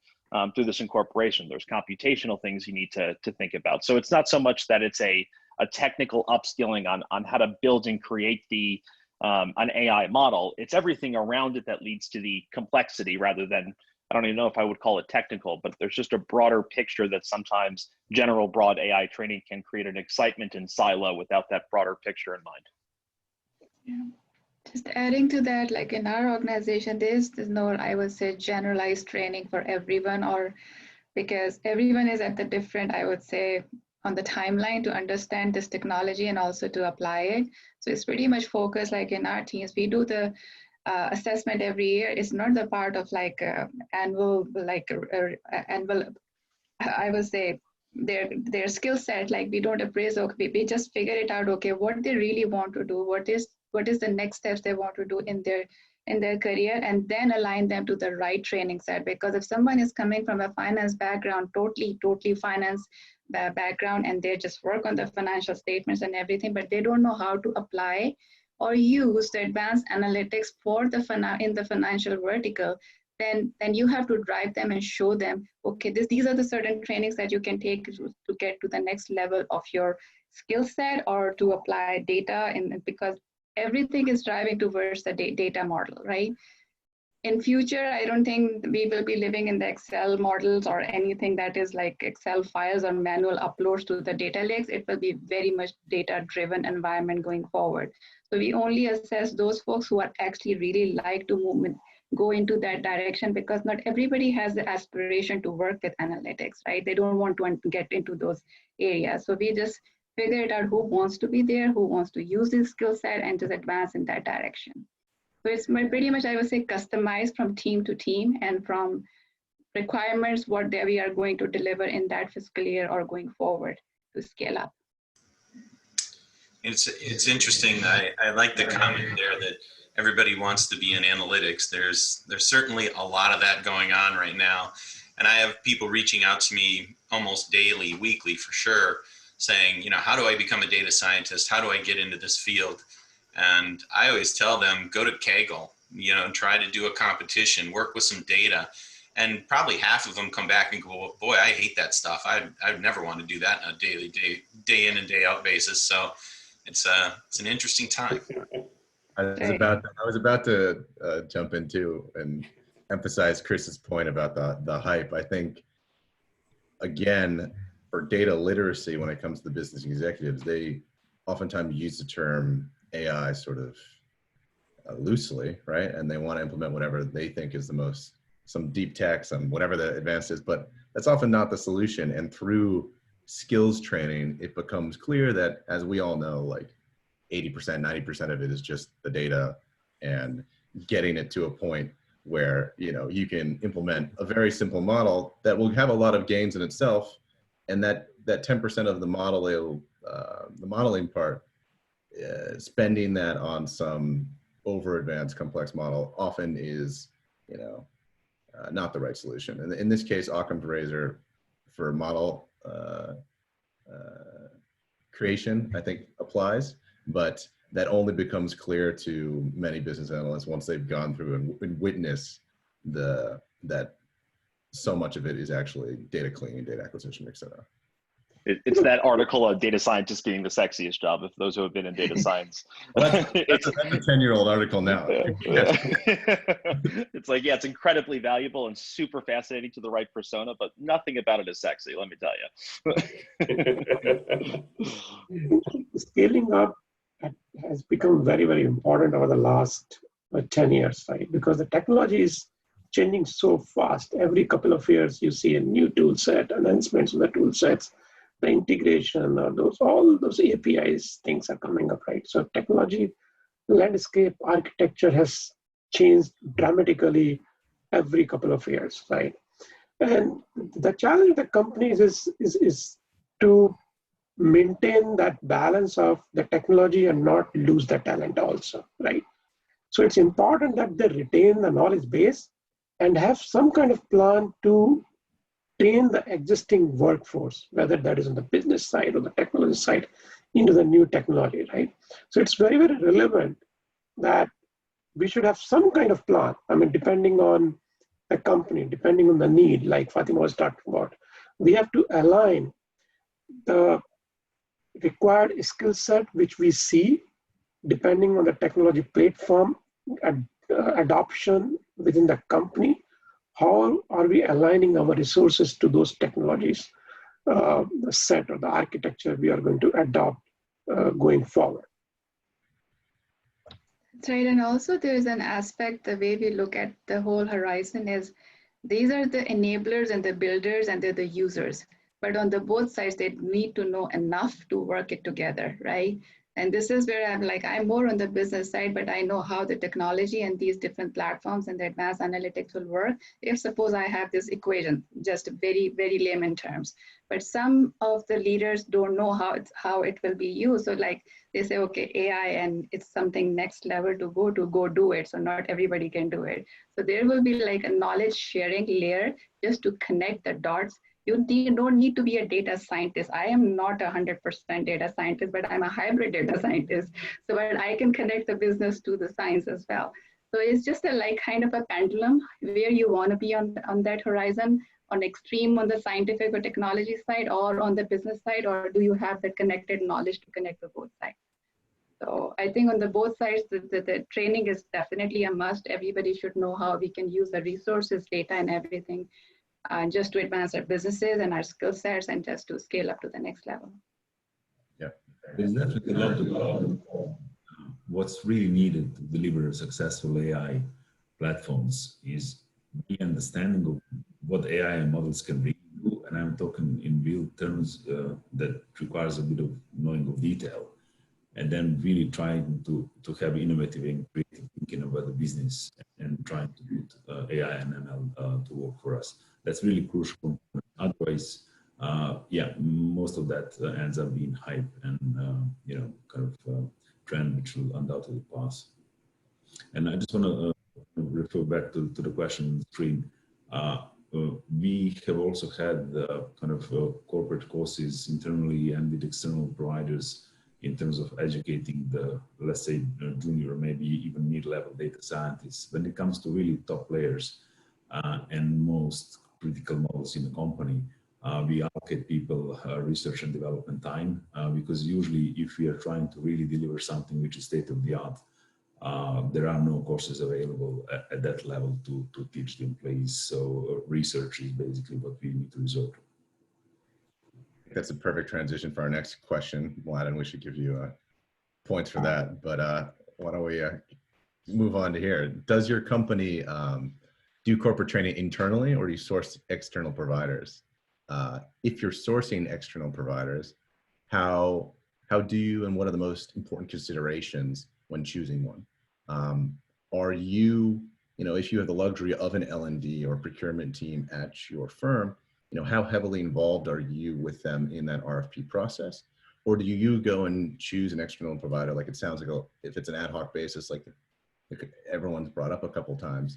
through this incorporation. There's computational things you need to think about. So it's not so much that it's a technical upskilling on how to build and create the an AI model. It's everything around it that leads to the complexity, rather than, I don't even know if I would call it technical, but there's just a broader picture that sometimes general broad AI training can create an excitement in silo without that broader picture in mind. Yeah. Just adding to that, like in our organization, there's no, I would say, generalized training for everyone, or because everyone is at the different, I would say, on the timeline to understand this technology and also to apply it. So it's pretty much focused, like in our teams, we do the assessment every year. It's not the part of like annual, like annual, I would say, their skill set. Like we don't appraise, okay, we just figure it out, okay, what they really want to do, what is the next steps they want to do in their career, and then align them to the right training set. Because if someone is coming from a finance background, totally finance background, and they just work on the financial statements and everything, but they don't know how to apply or use the advanced analytics for in the financial vertical, then you have to drive them and show them, okay, these are the certain trainings that you can take to get to the next level of your skill set, or to apply data, because everything is driving towards the data model, right? In future, I don't think we will be living in the Excel models or anything that is like Excel files or manual uploads to the data lakes. It will be very much data-driven environment going forward. So we only assess those folks who are actually really like to go into that direction, because not everybody has the aspiration to work with analytics, right? They don't want to get into those areas. So we just figure it out who wants to be there, who wants to use this skill set, and just advance in that direction. So it's pretty much, I would say, customized from team to team and from requirements, what we are going to deliver in that fiscal year or going forward to scale up. It's interesting. I like the comment there that everybody wants to be in analytics. There's certainly a lot of that going on right now. And I have people reaching out to me almost daily, weekly for sure, saying, you know, how do I become a data scientist? How do I get into this field? And I always tell them, go to Kaggle, you know, and try to do a competition, work with some data. And probably half of them come back and go, boy, I hate that stuff. I'd never want to do that on a day in and day out basis. So it's an interesting time. I was about to jump in too and emphasize Chris's point about the hype. I think, again, for data literacy, when it comes to the business executives, they oftentimes use the term AI sort of loosely, right? And they want to implement whatever they think is the most, some deep tech, some whatever the advanced is, but that's often not the solution. And through skills training, it becomes clear that, as we all know, like 80%, 90% of it is just the data and getting it to a point where, you know, you can implement a very simple model that will have a lot of gains in itself. And that 10% of the modeling part, spending that on some over advanced complex model often is, you know, not the right solution. And in this case, Occam's razor for model creation, I think, applies, but that only becomes clear to many business analysts once they've gone through and witnessed that so much of it is actually data cleaning, data acquisition, et cetera. It's that article of data scientist being the sexiest job, if those who have been in data science. That's a 10-year-old article now. It's like, yeah, it's incredibly valuable and super fascinating to the right persona, but nothing about it is sexy, let me tell you. Scaling up has become very, very important over the last 10 years, right? Because the technology is changing so fast. Every couple of years, you see a new tool set, announcements of the tool sets, the integration, or all those APIs, things are coming up, right? So technology landscape architecture has changed dramatically every couple of years, right? And the challenge of the companies is to maintain that balance of the technology and not lose the talent also, right? So it's important that they retain the knowledge base and have some kind of plan to train the existing workforce, whether that is on the business side or the technology side, into the new technology, right? So it's very, very relevant that we should have some kind of plan. I mean, depending on the company, depending on the need, like Fatima was talking about, we have to align the required skill set which we see, depending on the technology platform, adoption within the company. How are we aligning our resources to those technologies, the set or the architecture we are going to adopt going forward? That's right. And also there's an aspect, the way we look at the whole horizon is, these are the enablers and the builders and they're the users. But on the both sides, they need to know enough to work it together, right? And this is where I'm more on the business side, but I know how the technology and these different platforms and the advanced analytics will work. If suppose I have this equation, just very, very layman terms, but some of the leaders don't know how it will be used. So like they say, okay, AI, and it's something next level to go do it. So not everybody can do it. So there will be like a knowledge sharing layer just to connect the dots. You don't need to be a data scientist. I am not 100% data scientist, but I'm a hybrid data scientist. So but I can connect the business to the science as well. So it's just a like kind of a pendulum where you want to be on that horizon, on extreme on the scientific or technology side, or on the business side, or do you have the connected knowledge to connect the both sides? So I think on the both sides, the training is definitely a must. Everybody should know how we can use the resources, data and everything, just to advance our businesses and our skill sets and just to scale up to the next level. Yeah, there's definitely a lot to what's really needed to deliver successful AI platforms is the understanding of what AI models can really do. And I'm talking in real terms that requires a bit of knowing of detail, and then really trying to have innovative and creative thinking about the business and trying to put AI and ML to work for us. That's really crucial. Otherwise, yeah, most of that ends up being hype and kind of trend which will undoubtedly pass. And I just want to refer back to the question on the screen. We have also had kind of corporate courses internally and with external providers in terms of educating the, let's say, junior or maybe even mid-level data scientists when it comes to really top players and most critical models in the company. We allocate people research and development time because usually if we are trying to really deliver something which is state of the art, there are no courses available at that level to teach the employees. So research is basically what we need to resort to. That's a perfect transition for our next question, MLADEN. We should give you points for that, but why don't we move on to here. Does your company do corporate training internally, or do you source external providers? If you're sourcing external providers, how do you, and what are the most important considerations when choosing one? Are you, if you have the luxury of an L&D or procurement team at your firm, how heavily involved are you with them in that RFP process? Or do you go and choose an external provider? Like it sounds like if it's an ad hoc basis, like everyone's brought up a couple of times,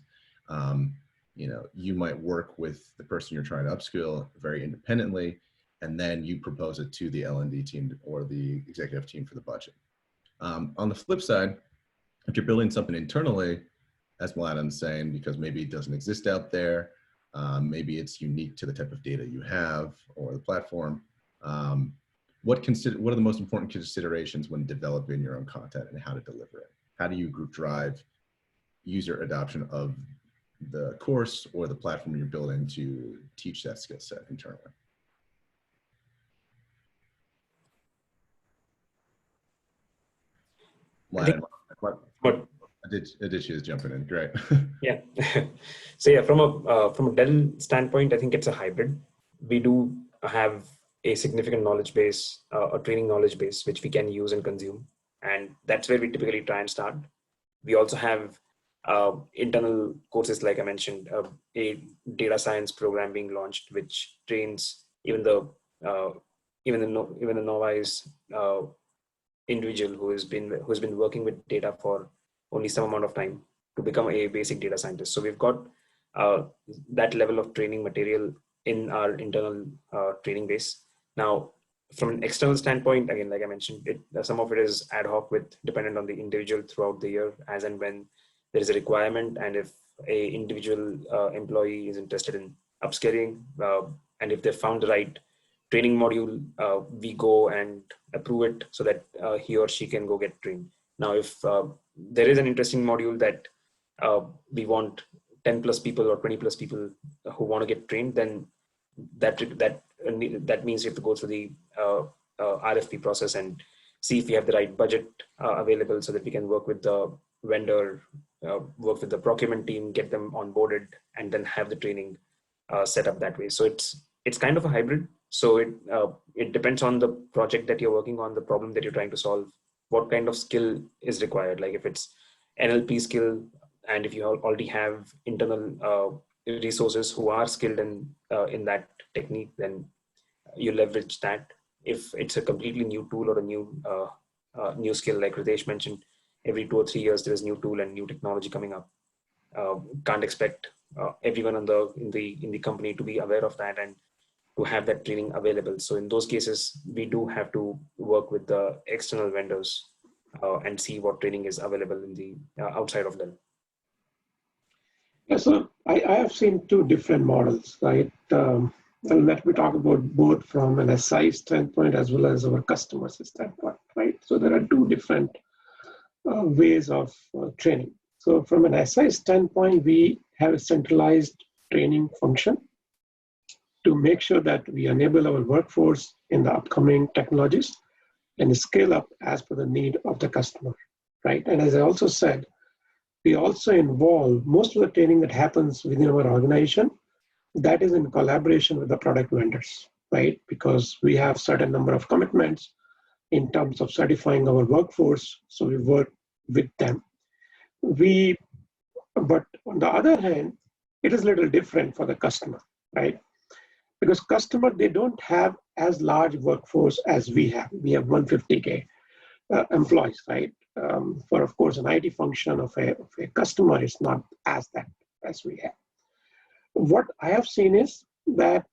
you might work with the person you're trying to upskill very independently, and then you propose it to the L&D team or the executive team for the budget. On the flip side, if you're building something internally, as MLADEN's saying, because maybe it doesn't exist out there, maybe it's unique to the type of data you have or the platform, what are the most important considerations when developing your own content and how to deliver it? How do you group drive user adoption of the course or the platform you're building to teach that skill set internally? ADITIYA is jumping in. Great. Yeah. So yeah, from a Dell standpoint, I think it's a hybrid. We do have a significant knowledge base, a training knowledge base, which we can use and consume. And that's where we typically try and start. We also have internal courses, like I mentioned, a data science program being launched, which trains even the novice individual who has been working with data for only some amount of time to become a basic data scientist. So we've got that level of training material in our internal training base. Now, from an external standpoint, again, like I mentioned, some of it is ad hoc, dependent on the individual throughout the year, as and when there is a requirement, and if a individual employee is interested in upskilling, and if they found the right training module, we go and approve it so that he or she can go get trained. Now, if there is an interesting module that we want 10 plus people or 20 plus people who want to get trained, then that means you have to go through the RFP process and see if we have the right budget available so that we can work with the vendor, work with the procurement team, get them onboarded, and then have the training set up that way. So it's kind of a hybrid. So it depends on the project that you're working on, the problem that you're trying to solve, what kind of skill is required. Like if it's NLP skill, and if you already have internal resources who are skilled in that technique, then you leverage that. If it's a completely new tool or a new skill, like Ritesh mentioned, every 2 or 3 years there is new tool and new technology coming up. Can't expect everyone in the company to be aware of that and to have that training available. So in those cases, we do have to work with the external vendors and see what training is available in the outside of them. Yeah, so I have seen two different models, right? And let me talk about both from an SI standpoint as well as our customer's standpoint, right? So there are two different ways of training. So from an SI standpoint, we have a centralized training function to make sure that we enable our workforce in the upcoming technologies and scale up as per the need of the customer, right? And as I also said, we also involve most of the training that happens within our organization, that is in collaboration with the product vendors, right? Because we have certain number of commitments in terms of certifying our workforce, so we work with them. But on the other hand, it is a little different for the customer, right? Because customer, they don't have as large workforce as we have. We have 150K employees, right? For, of course, an IT function of a customer is not as we have. What I have seen is that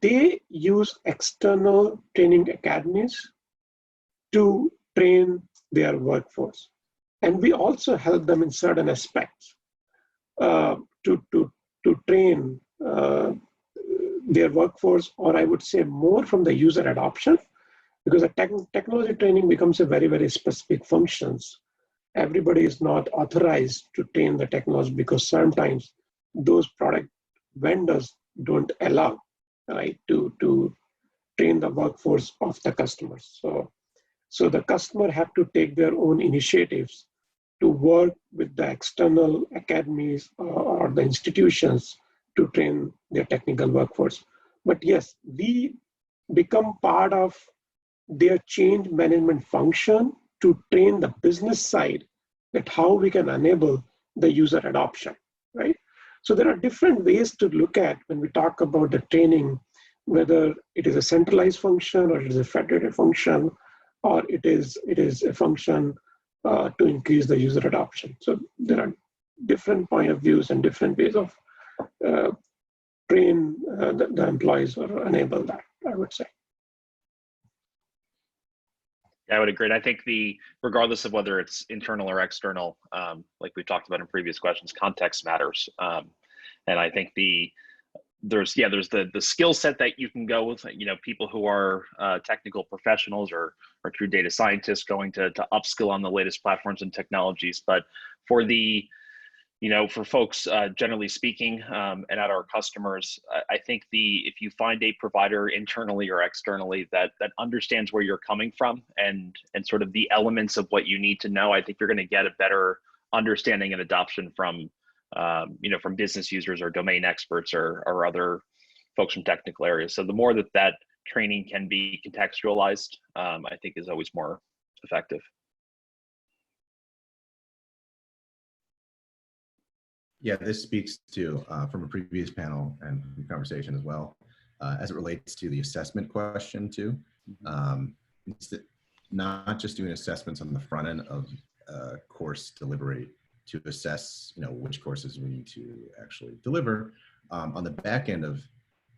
they use external training academies to train their workforce. And we also help them in certain aspects to train their workforce, or I would say more from the user adoption, because a technology training becomes a very, very specific functions. Everybody is not authorized to train the technology because sometimes those product vendors don't allow, right, to train the workforce of the customers. So the customer have to take their own initiatives to work with the external academies or the institutions to train their technical workforce. But yes, we become part of their change management function to train the business side that how we can enable the user adoption, right? So there are different ways to look at when we talk about the training, whether it is a centralized function or it is a federated function, or it is a function to increase the user adoption. So there are different point of views and different ways of train the employees or enable that, I would say. Yeah, I would agree. I think regardless of whether it's internal or external, like we talked about in previous questions, context matters. And I think there's the skill set that you can go with, people who are technical professionals or true data scientists going to upskill on the latest platforms and technologies. But for for folks, generally speaking, and at our customers, I think if you find a provider internally or externally that understands where you're coming from and sort of the elements of what you need to know, I think you're going to get a better understanding and adoption from from business users or domain experts or other folks from technical areas. So the more that training can be contextualized, I think is always more effective. Yeah, this speaks to, from a previous panel and conversation as well, as it relates to the assessment question too. It's not just doing assessments on the front end of course delivery to assess, which courses we need to actually deliver. On the back end of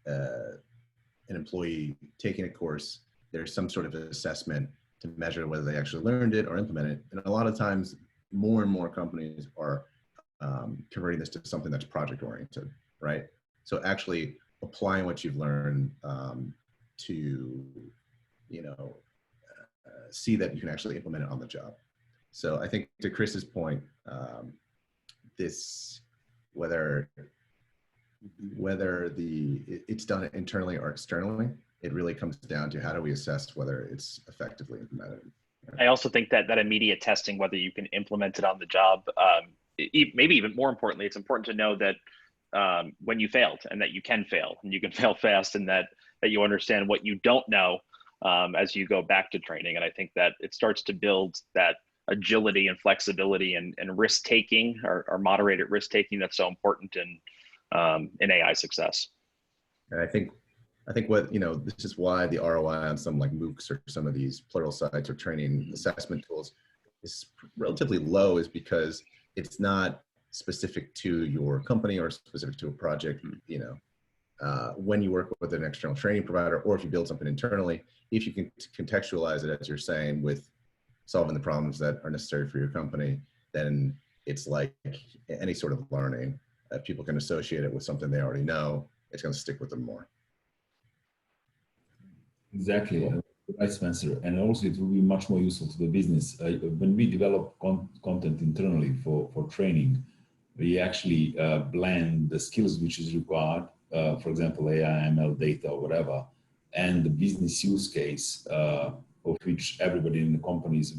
an employee taking a course, there's some sort of assessment to measure whether they actually learned it or implemented it. And a lot of times, more and more companies are converting this to something that's project oriented, right? So actually applying what you've learned to, see that you can actually implement it on the job. So I think to Chris's point, whether it's done internally or externally, it really comes down to how do we assess whether it's effectively implemented. I also think that immediate testing, whether you can implement it on the job, maybe even more importantly, it's important to know that when you failed and that you can fail and you can fail fast, and that you understand what you don't know as you go back to training. And I think that it starts to build that agility and flexibility and risk taking or moderated risk taking that's so important in AI success. And I think what, this is why the ROI on some like MOOCs or some of these plural sites or training assessment tools is relatively low, is because it's not specific to your company or specific to a project. When you work with an external training provider, or if you build something internally, if you can contextualize it, as you're saying, with solving the problems that are necessary for your company, then it's like any sort of learning. If people can associate it with something they already know, it's going to stick with them more. Exactly. Right, Spencer. And also it will be much more useful to the business. When we develop content internally for training, we actually blend the skills which is required, for example, AI, ML, data, or whatever, and the business use case of which everybody in the company is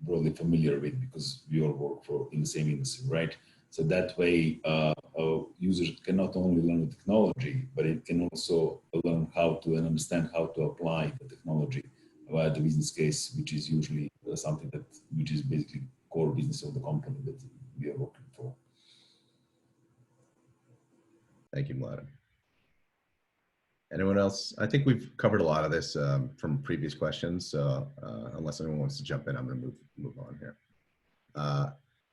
broadly familiar with, because we all work in the same industry, right? So that way, a user can not only learn the technology, but it can also learn how to and understand how to apply the technology via the business case, which is usually something which is basically core business of the company that we are working for. Thank you, MLADEN. Anyone else? I think we've covered a lot of this from previous questions. So unless anyone wants to jump in, I'm going to move on here.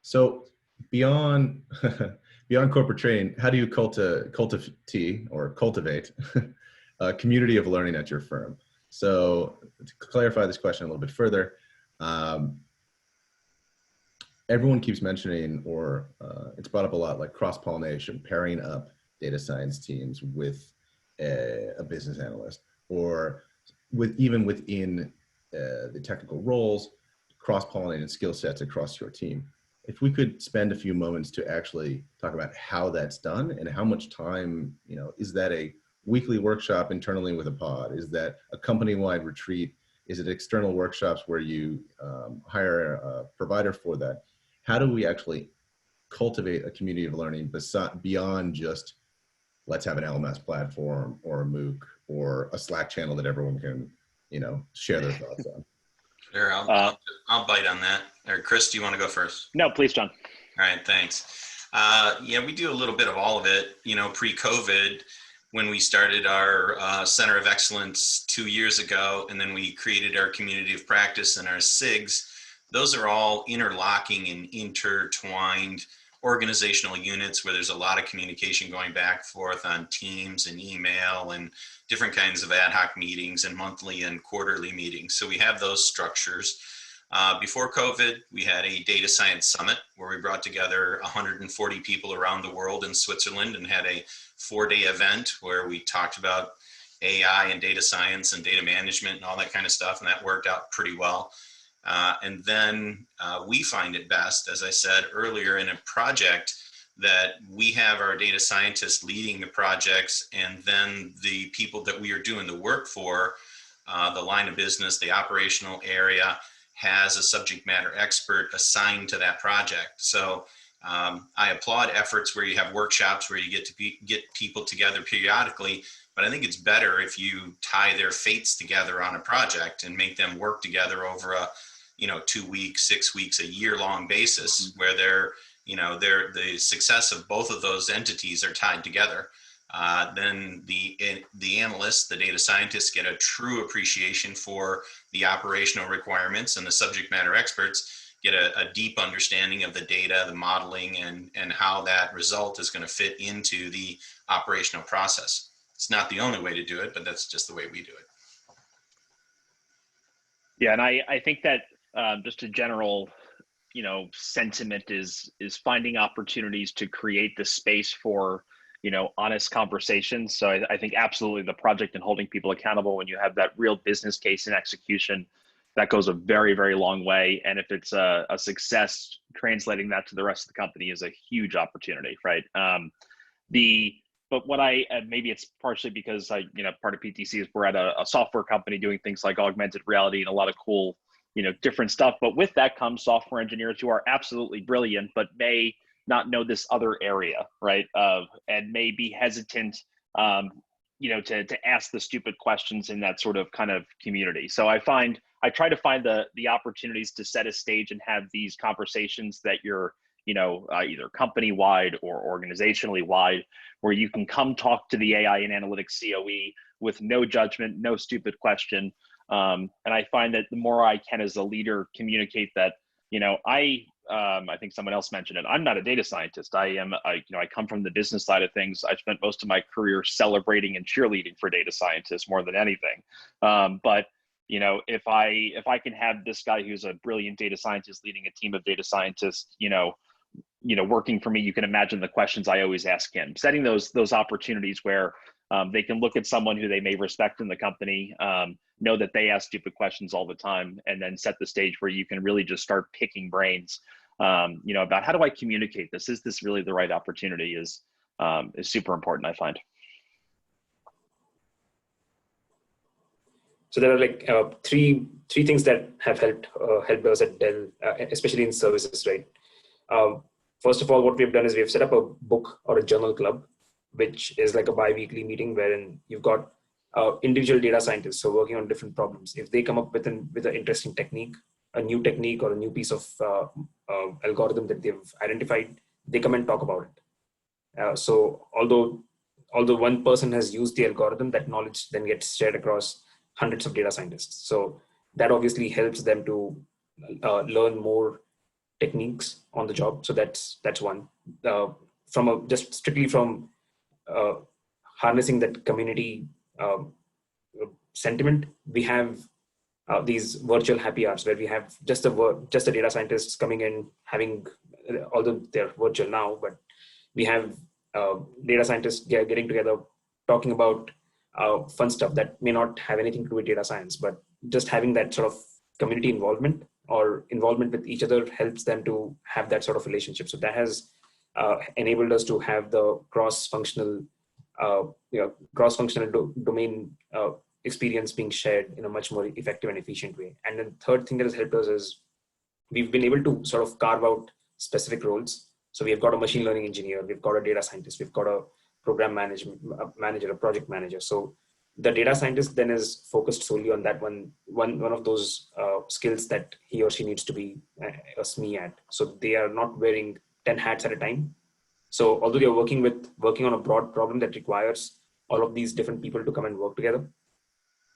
So beyond corporate training, how do you cultivate a community of learning at your firm? So to clarify this question a little bit further, everyone keeps mentioning, or it's brought up a lot, like cross-pollination, pairing up data science teams with a business analyst, or even within the technical roles, cross-pollinated skill sets across your team. If we could spend a few moments to actually talk about how that's done and how much time, is that a weekly workshop internally with a pod? Is that a company-wide retreat? Is it external workshops where you hire a provider for that? How do we actually cultivate a community of learning beyond just let's have an LMS platform or a MOOC or a Slack channel that everyone can, share their thoughts on? Sure, I'll bite on that. Or Chris, do you want to go first? No, please, John. All right, thanks. Yeah, we do a little bit of all of it. Pre-COVID, when we started our Center of Excellence 2 years ago, and then we created our community of practice and our SIGs, those are all interlocking and intertwined organizational units where there's a lot of communication going back and forth on Teams and email and different kinds of ad hoc meetings and monthly and quarterly meetings. So we have those structures. Before COVID, we had a data science summit where we brought together 140 people around the world in Switzerland and had a 4-day event where we talked about AI and data science and data management and all that kind of stuff, and that worked out pretty well. And then we find it best, as I said earlier, in a project that we have our data scientists leading the projects, and then the people that we are doing the work for, the line of business, the operational area, has a subject matter expert assigned to that project. So I applaud efforts where you have workshops where you get to get people together periodically, but I think it's better if you tie their fates together on a project and make them work together over a 2 weeks, 6 weeks, a year-long basis, where the success of both of those entities are tied together. Then the analysts, the data scientists, get a true appreciation for the operational requirements, and the subject matter experts get a deep understanding of the data, the modeling, and how that result is going to fit into the operational process. It's not the only way to do it, but that's just the way we do it. Yeah, and I think that just a general, sentiment is finding opportunities to create the space for, honest conversations. So I think absolutely the project and holding people accountable when you have that real business case and execution, that goes a very, very long way. And if it's a success, translating that to the rest of the company is a huge opportunity, right? But what maybe it's partially because part of PTC is we're at a software company doing things like augmented reality and a lot of cool, different stuff. But with that comes software engineers who are absolutely brilliant, but may not know this other area, right? And may be hesitant, to ask the stupid questions in that sort of kind of community. So I try to find the opportunities to set a stage and have these conversations that you're, either company-wide or organizationally wide, where you can come talk to the AI and analytics COE with no judgment, no stupid question. And I find that the more I can as a leader communicate that, I think someone else mentioned it, I'm not a data scientist. I come from the business side of things. I spent most of my career celebrating and cheerleading for data scientists more than anything. But if I can have this guy who's a brilliant data scientist leading a team of data scientists, working for me, you can imagine the questions I always ask him, setting those opportunities where they can look at someone who they may respect in the company, know that they ask stupid questions all the time, and then set the stage where you can really just start picking brains, about how do I communicate this? Is this really the right opportunity? Is super important, I find. So there are like three things that have helped us at Dell, especially in services, right? First of all, what we've done is we've set up a book or a journal club, which is like a bi-weekly meeting wherein you've got individual data scientists who are working on different problems. If they come up with an interesting technique, a new technique or a new piece of algorithm that they've identified, they come and talk about it. So although one person has used the algorithm, that knowledge then gets shared across hundreds of data scientists. So that obviously helps them to learn more techniques on the job. So that's one. Just strictly from harnessing that community sentiment, we have these virtual happy hours where we have just the data scientists coming in, having, although they're virtual now, but we have data scientists getting together, talking about fun stuff that may not have anything to do with data science, but just having that sort of community involvement or involvement with each other helps them to have that sort of relationship. So that has enabled us to have the cross-functional, domain experience being shared in a much more effective and efficient way. And then the third thing that has helped us is we've been able to sort of carve out specific roles. So we've got a machine learning engineer, we've got a data scientist, we've got a program manager, a project manager. So the data scientist then is focused solely on that one of those skills that he or she needs to be a SME at. So they are not wearing 10 hats at a time. So although they're working on a broad problem that requires all of these different people to come and work together,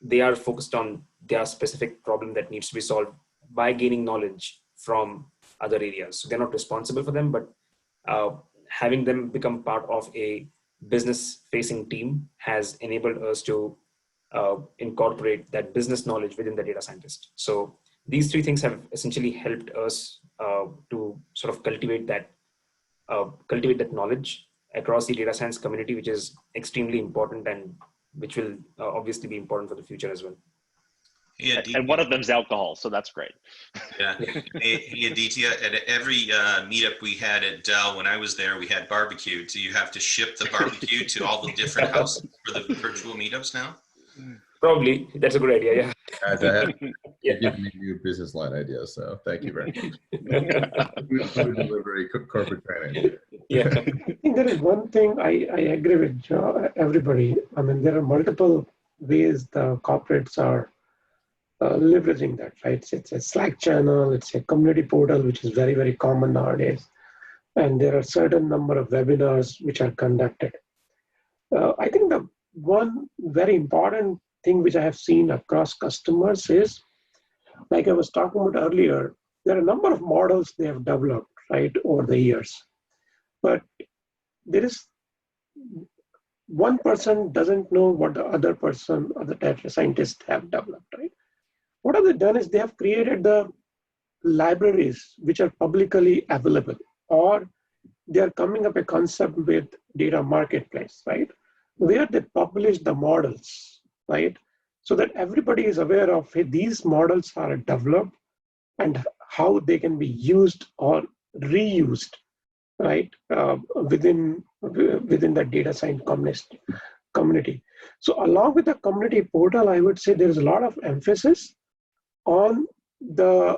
they are focused on their specific problem that needs to be solved by gaining knowledge from other areas. So they're not responsible for them, but having them become part of a business-facing team has enabled us to incorporate that business knowledge within the data scientist. So these three things have essentially helped us to sort of cultivate that knowledge across the data science community, which is extremely important and which will obviously be important for the future as well. Yeah, and one of them's alcohol, so that's great. Yeah. Hey, Aditya, at every meetup we had at Dell, when I was there, we had barbecue. Do you have to ship the barbecue to all the different houses for the virtual meetups now? Probably. That's a good idea, yeah. Guys, I have given me new business line ideas, so thank you very much. Food delivery, corporate training. Yeah. I think there is one thing I agree with everybody. I mean, there are multiple ways the corporates are leveraging that, right? It's a Slack channel, it's a community portal, which is very, very common nowadays. And there are certain number of webinars which are conducted. I think the one very important thing which I have seen across customers is, like I was talking about earlier, there are a number of models they have developed, right, over the years. But there is one person doesn't know what the other person or the data scientist have developed, right? What have they done is they have created the libraries which are publicly available, or they are coming up a concept with data marketplace, right? Where they publish the models, right? So that everybody is aware of, hey, these models are developed and how they can be used or reused, right? Within the data science community. So along with the community portal, I would say there's a lot of emphasis on the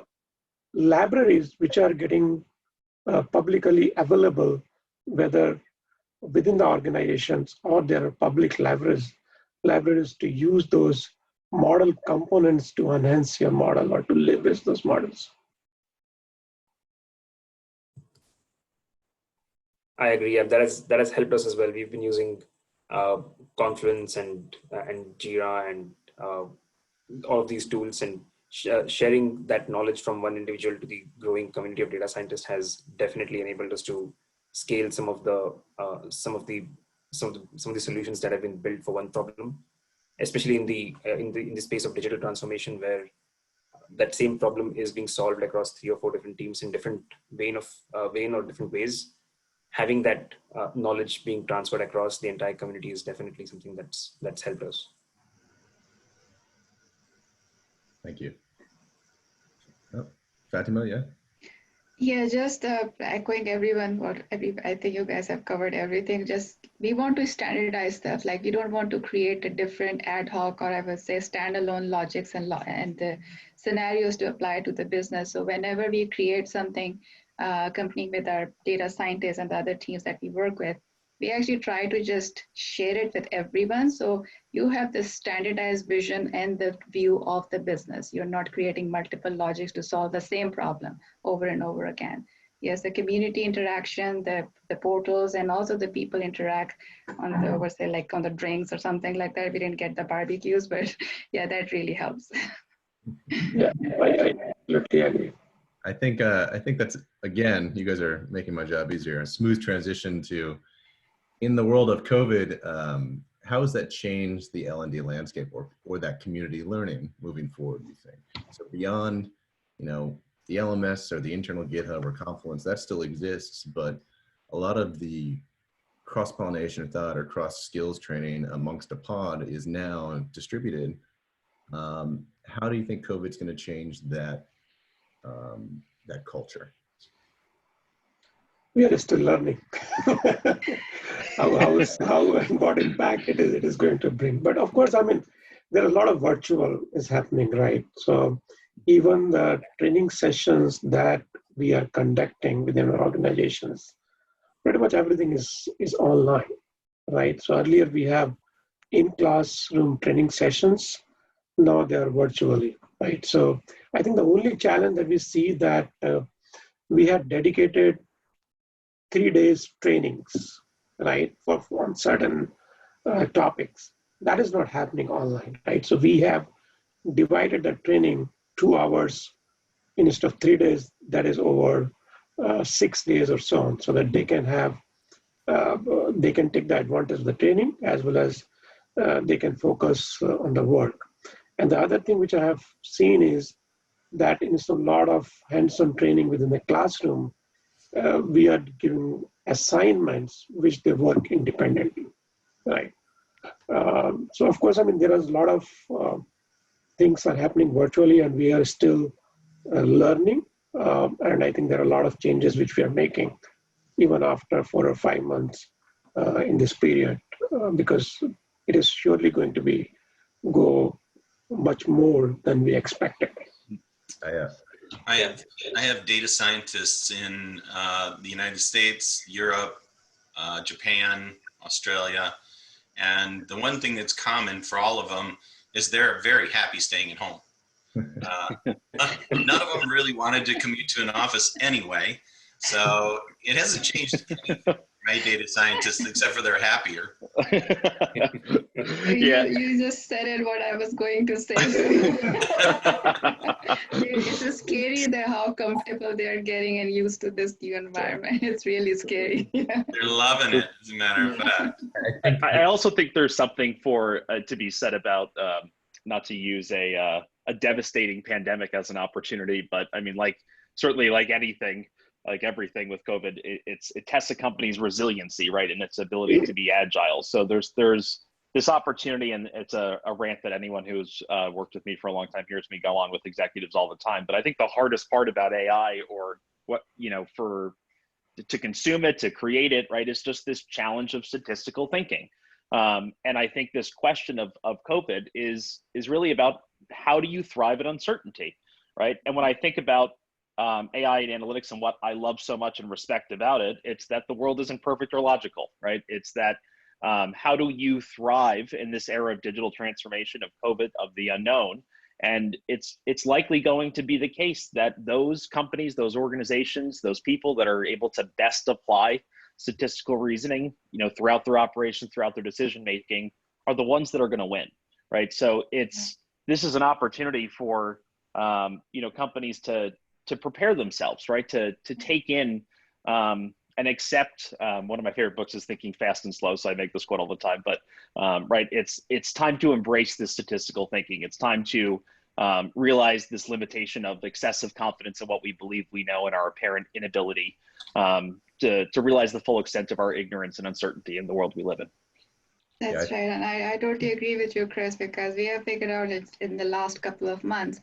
libraries which are getting publicly available, whether within the organizations or there are public libraries to use those model components to enhance your model or to leverage those models. I agree. Yeah, that has helped us as well. We've been using Confluence and Jira and all of these tools, and sharing that knowledge from one individual to the growing community of data scientists has definitely enabled us to scale some of the solutions that have been built for one problem, especially in the space of digital transformation, where that same problem is being solved across 3 or 4 different teams in different vein or different ways. Having that knowledge being transferred across the entire community is definitely something that's helped us. Thank you. Oh, Fatima, yeah? Yeah, just echoing everyone, I think you guys have covered everything. Just, we want to standardize stuff. Like, we don't want to create a different ad hoc, or I would say standalone logics and the scenarios to apply to the business. So whenever we create something, accompanying with our data scientists and the other teams that we work with, we actually try to just share it with everyone. So you have the standardized vision and the view of the business. You're not creating multiple logics to solve the same problem over and over again. Yes, the community interaction, the portals, and also the people interact on the, like on the drinks or something like that. We didn't get the barbecues, but yeah, that really helps. Yeah, I absolutely agree. I think that's, again, you guys are making my job easier. A smooth transition to, in the world of COVID, how has that changed the L&D landscape or that community learning moving forward, do you think? So beyond, the LMS or the internal GitHub or Confluence, that still exists, but a lot of the cross-pollination of thought or cross-skills training amongst a pod is now distributed, how do you think COVID's going to change that, that culture? We are still learning what impact it is going to bring. But of course, I mean, there are a lot of virtual is happening, right? So even the training sessions that we are conducting within our organizations, pretty much everything is online, right? So earlier we have in-classroom training sessions. Now they are virtually, right? So I think the only challenge that we see that we have dedicated 3 days trainings, right, for on certain topics. That is not happening online, right? So we have divided the training 2 hours instead of 3 days, that is over 6 days or so on, so that they can have, they can take the advantage of the training as well as they can focus on the work. And the other thing which I have seen is that in a lot of hands-on training within the classroom, we are giving assignments which they work independently, right? So of course, I mean, there is a lot of things are happening virtually and we are still learning. And I think there are a lot of changes which we are making even after 4 or 5 months in this period, because it is surely going to go much more than we expected. I have data scientists in the United States, Europe, Japan, Australia, and the one thing that's common for all of them is they're very happy staying at home. None of them really wanted to commute to an office anyway, so it hasn't changed my data scientists except for they're happier. Yeah. You just said it what I was going to say. It's just scary how comfortable they're getting and used to this new environment. It's really scary. Yeah. They're loving it, as a matter of fact. I also think there's something for to be said about not to use a devastating pandemic as an opportunity, but I mean, like certainly like anything, like everything with COVID, it tests a company's resiliency, right, and its ability to be agile. So there's this opportunity, and it's a rant that anyone who's worked with me for a long time hears me go on with executives all the time. But I think the hardest part about AI, or what, you know, to consume it, to create it, right, is just this challenge of statistical thinking. And I think this question of COVID is really about how do you thrive at uncertainty, right? And when I think about AI and analytics and what I love so much and respect about it, it's that the world isn't perfect or logical, right? It's that how do you thrive in this era of digital transformation, of COVID, of the unknown? And it's likely going to be the case that those companies, those organizations, those people that are able to best apply statistical reasoning, you know, throughout their operations, throughout their decision making, are the ones that are going to win, right? So this is an opportunity for you know, companies to prepare themselves, right? To take in and accept. One of my favorite books is Thinking Fast and Slow, so I make this quote all the time. But right, it's time to embrace this statistical thinking. It's time to realize this limitation of excessive confidence in what we believe we know and our apparent inability to realize the full extent of our ignorance and uncertainty in the world we live in. That's right, and I totally agree with you, Chris, because we have figured out in the last couple of months,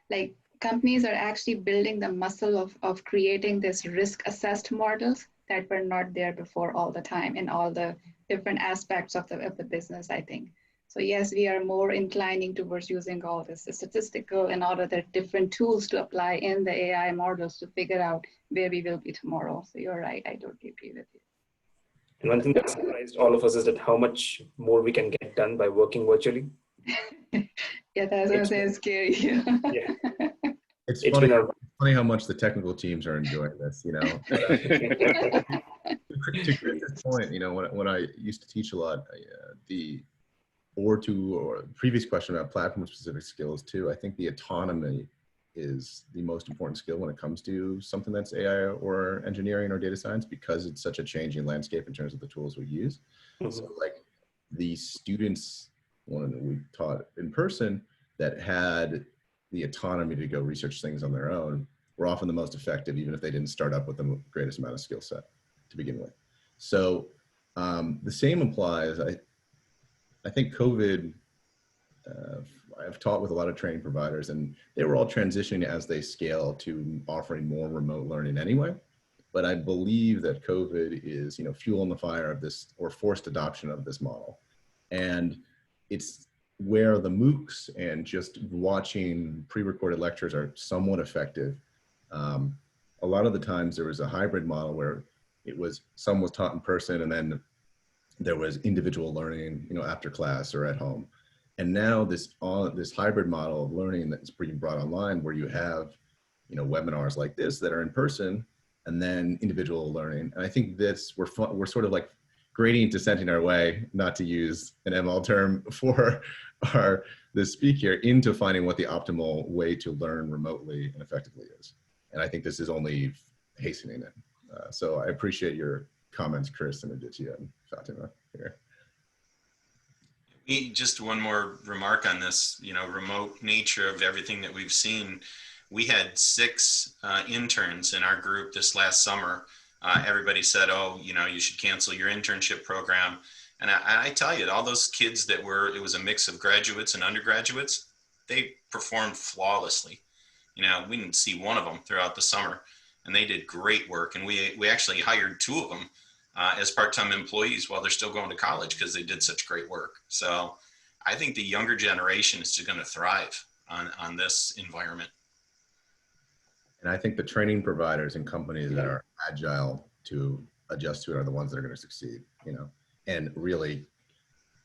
like companies are actually building the muscle of creating this risk-assessed models that were not there before all the time in all the different aspects of the business, I think. So yes, we are more inclining towards using all this statistical and all of the different tools to apply in the AI models to figure out where we will be tomorrow. So you're right, I totally agree with you. And one thing that surprised all of us is that how much more we can get done by working virtually. Yeah, that's scary. Yeah. It's funny how much the technical teams are enjoying this, you know. To Chris's point, you know, when I used to teach a lot, the previous question about platform-specific skills too, I think the autonomy is the most important skill when it comes to something that's AI or engineering or data science, because it's such a changing landscape in terms of the tools we use. Mm-hmm. So like the students, one that we taught in person that had the autonomy to go research things on their own were often the most effective, even if they didn't start up with the greatest amount of skill set to begin with. So The same applies. I think COVID, I've taught with a lot of training providers, and they were all transitioning as they scale to offering more remote learning anyway. But I believe that COVID is, you know, fuel in the fire of this, or forced adoption of this model. And it's where the MOOCs and just watching pre-recorded lectures are somewhat effective. A lot of the times there was a hybrid model where it was, some was taught in person and then there was individual learning, you know, after class or at home. And now this hybrid model of learning that's being brought online, where you have, you know, webinars like this that are in person and then individual learning. And I think this, we're sort of like gradient descending our way, not to use an ML term for the speak here, into finding what the optimal way to learn remotely and effectively is. And I think this is only hastening it. So I appreciate your comments, Chris and Aditya and Fatima here. Just one more remark on this, you know, remote nature of everything that we've seen. We had 6 interns in our group this last summer. Everybody said, oh, you know, you should cancel your internship program. And I tell you, all those kids that were, it was a mix of graduates and undergraduates, they performed flawlessly. You know, we didn't see one of them throughout the summer, and they did great work. And we actually hired 2 of them as part-time employees while they're still going to college, because they did such great work. So I think the younger generation is just going to thrive on this environment. And I think the training providers and companies that are agile to adjust to it are the ones that are going to succeed, you know, and really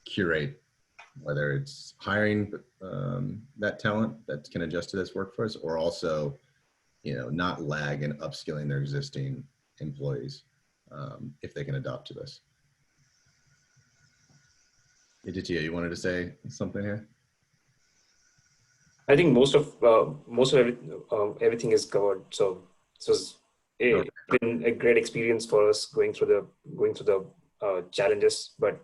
curate, whether it's hiring that talent that can adjust to this workforce, or also, you know, not lag in upskilling their existing employees if they can adopt to this. Aditya, you wanted to say something here? I think most of everything is covered. So this was been a great experience for us going through the challenges. But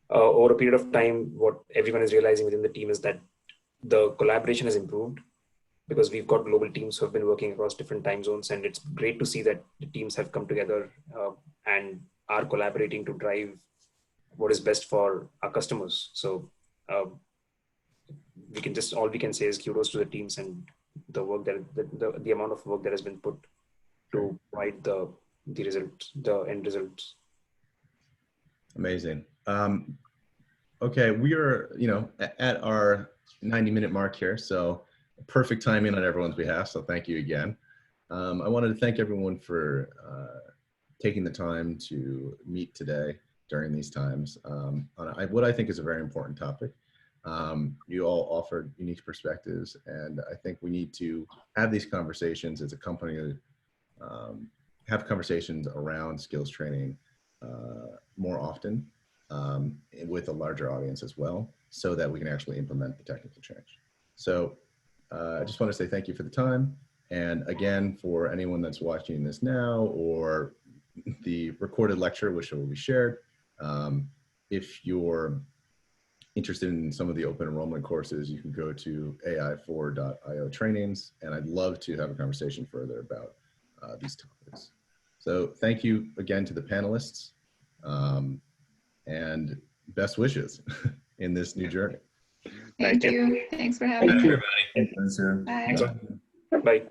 over a period of time, what everyone is realizing within the team is that the collaboration has improved, because we've got global teams who have been working across different time zones, and it's great to see that the teams have come together and are collaborating to drive what is best for our customers. So all we can say is kudos to the teams and the work that the amount of work that has been put to provide the end results. Amazing. Okay, we are, you know, at our 90-minute mark here, so perfect timing on everyone's behalf. So thank you again. I wanted to thank everyone for taking the time to meet today during these times on what I think is a very important topic. You all offered unique perspectives, and I think we need to have these conversations as a company, have conversations around skills training more often with a larger audience as well, so that we can actually implement the technical change. So I just want to say thank you for the time. And again, for anyone that's watching this now or the recorded lecture, which will be shared, if you're interested in some of the open enrollment courses, you can go to ai4.io trainings, and I'd love to have a conversation further about these topics. So thank you again to the panelists, and best wishes in this new journey. Thank you. Thanks for having me. Everybody. Thanks, sir. Bye. Bye.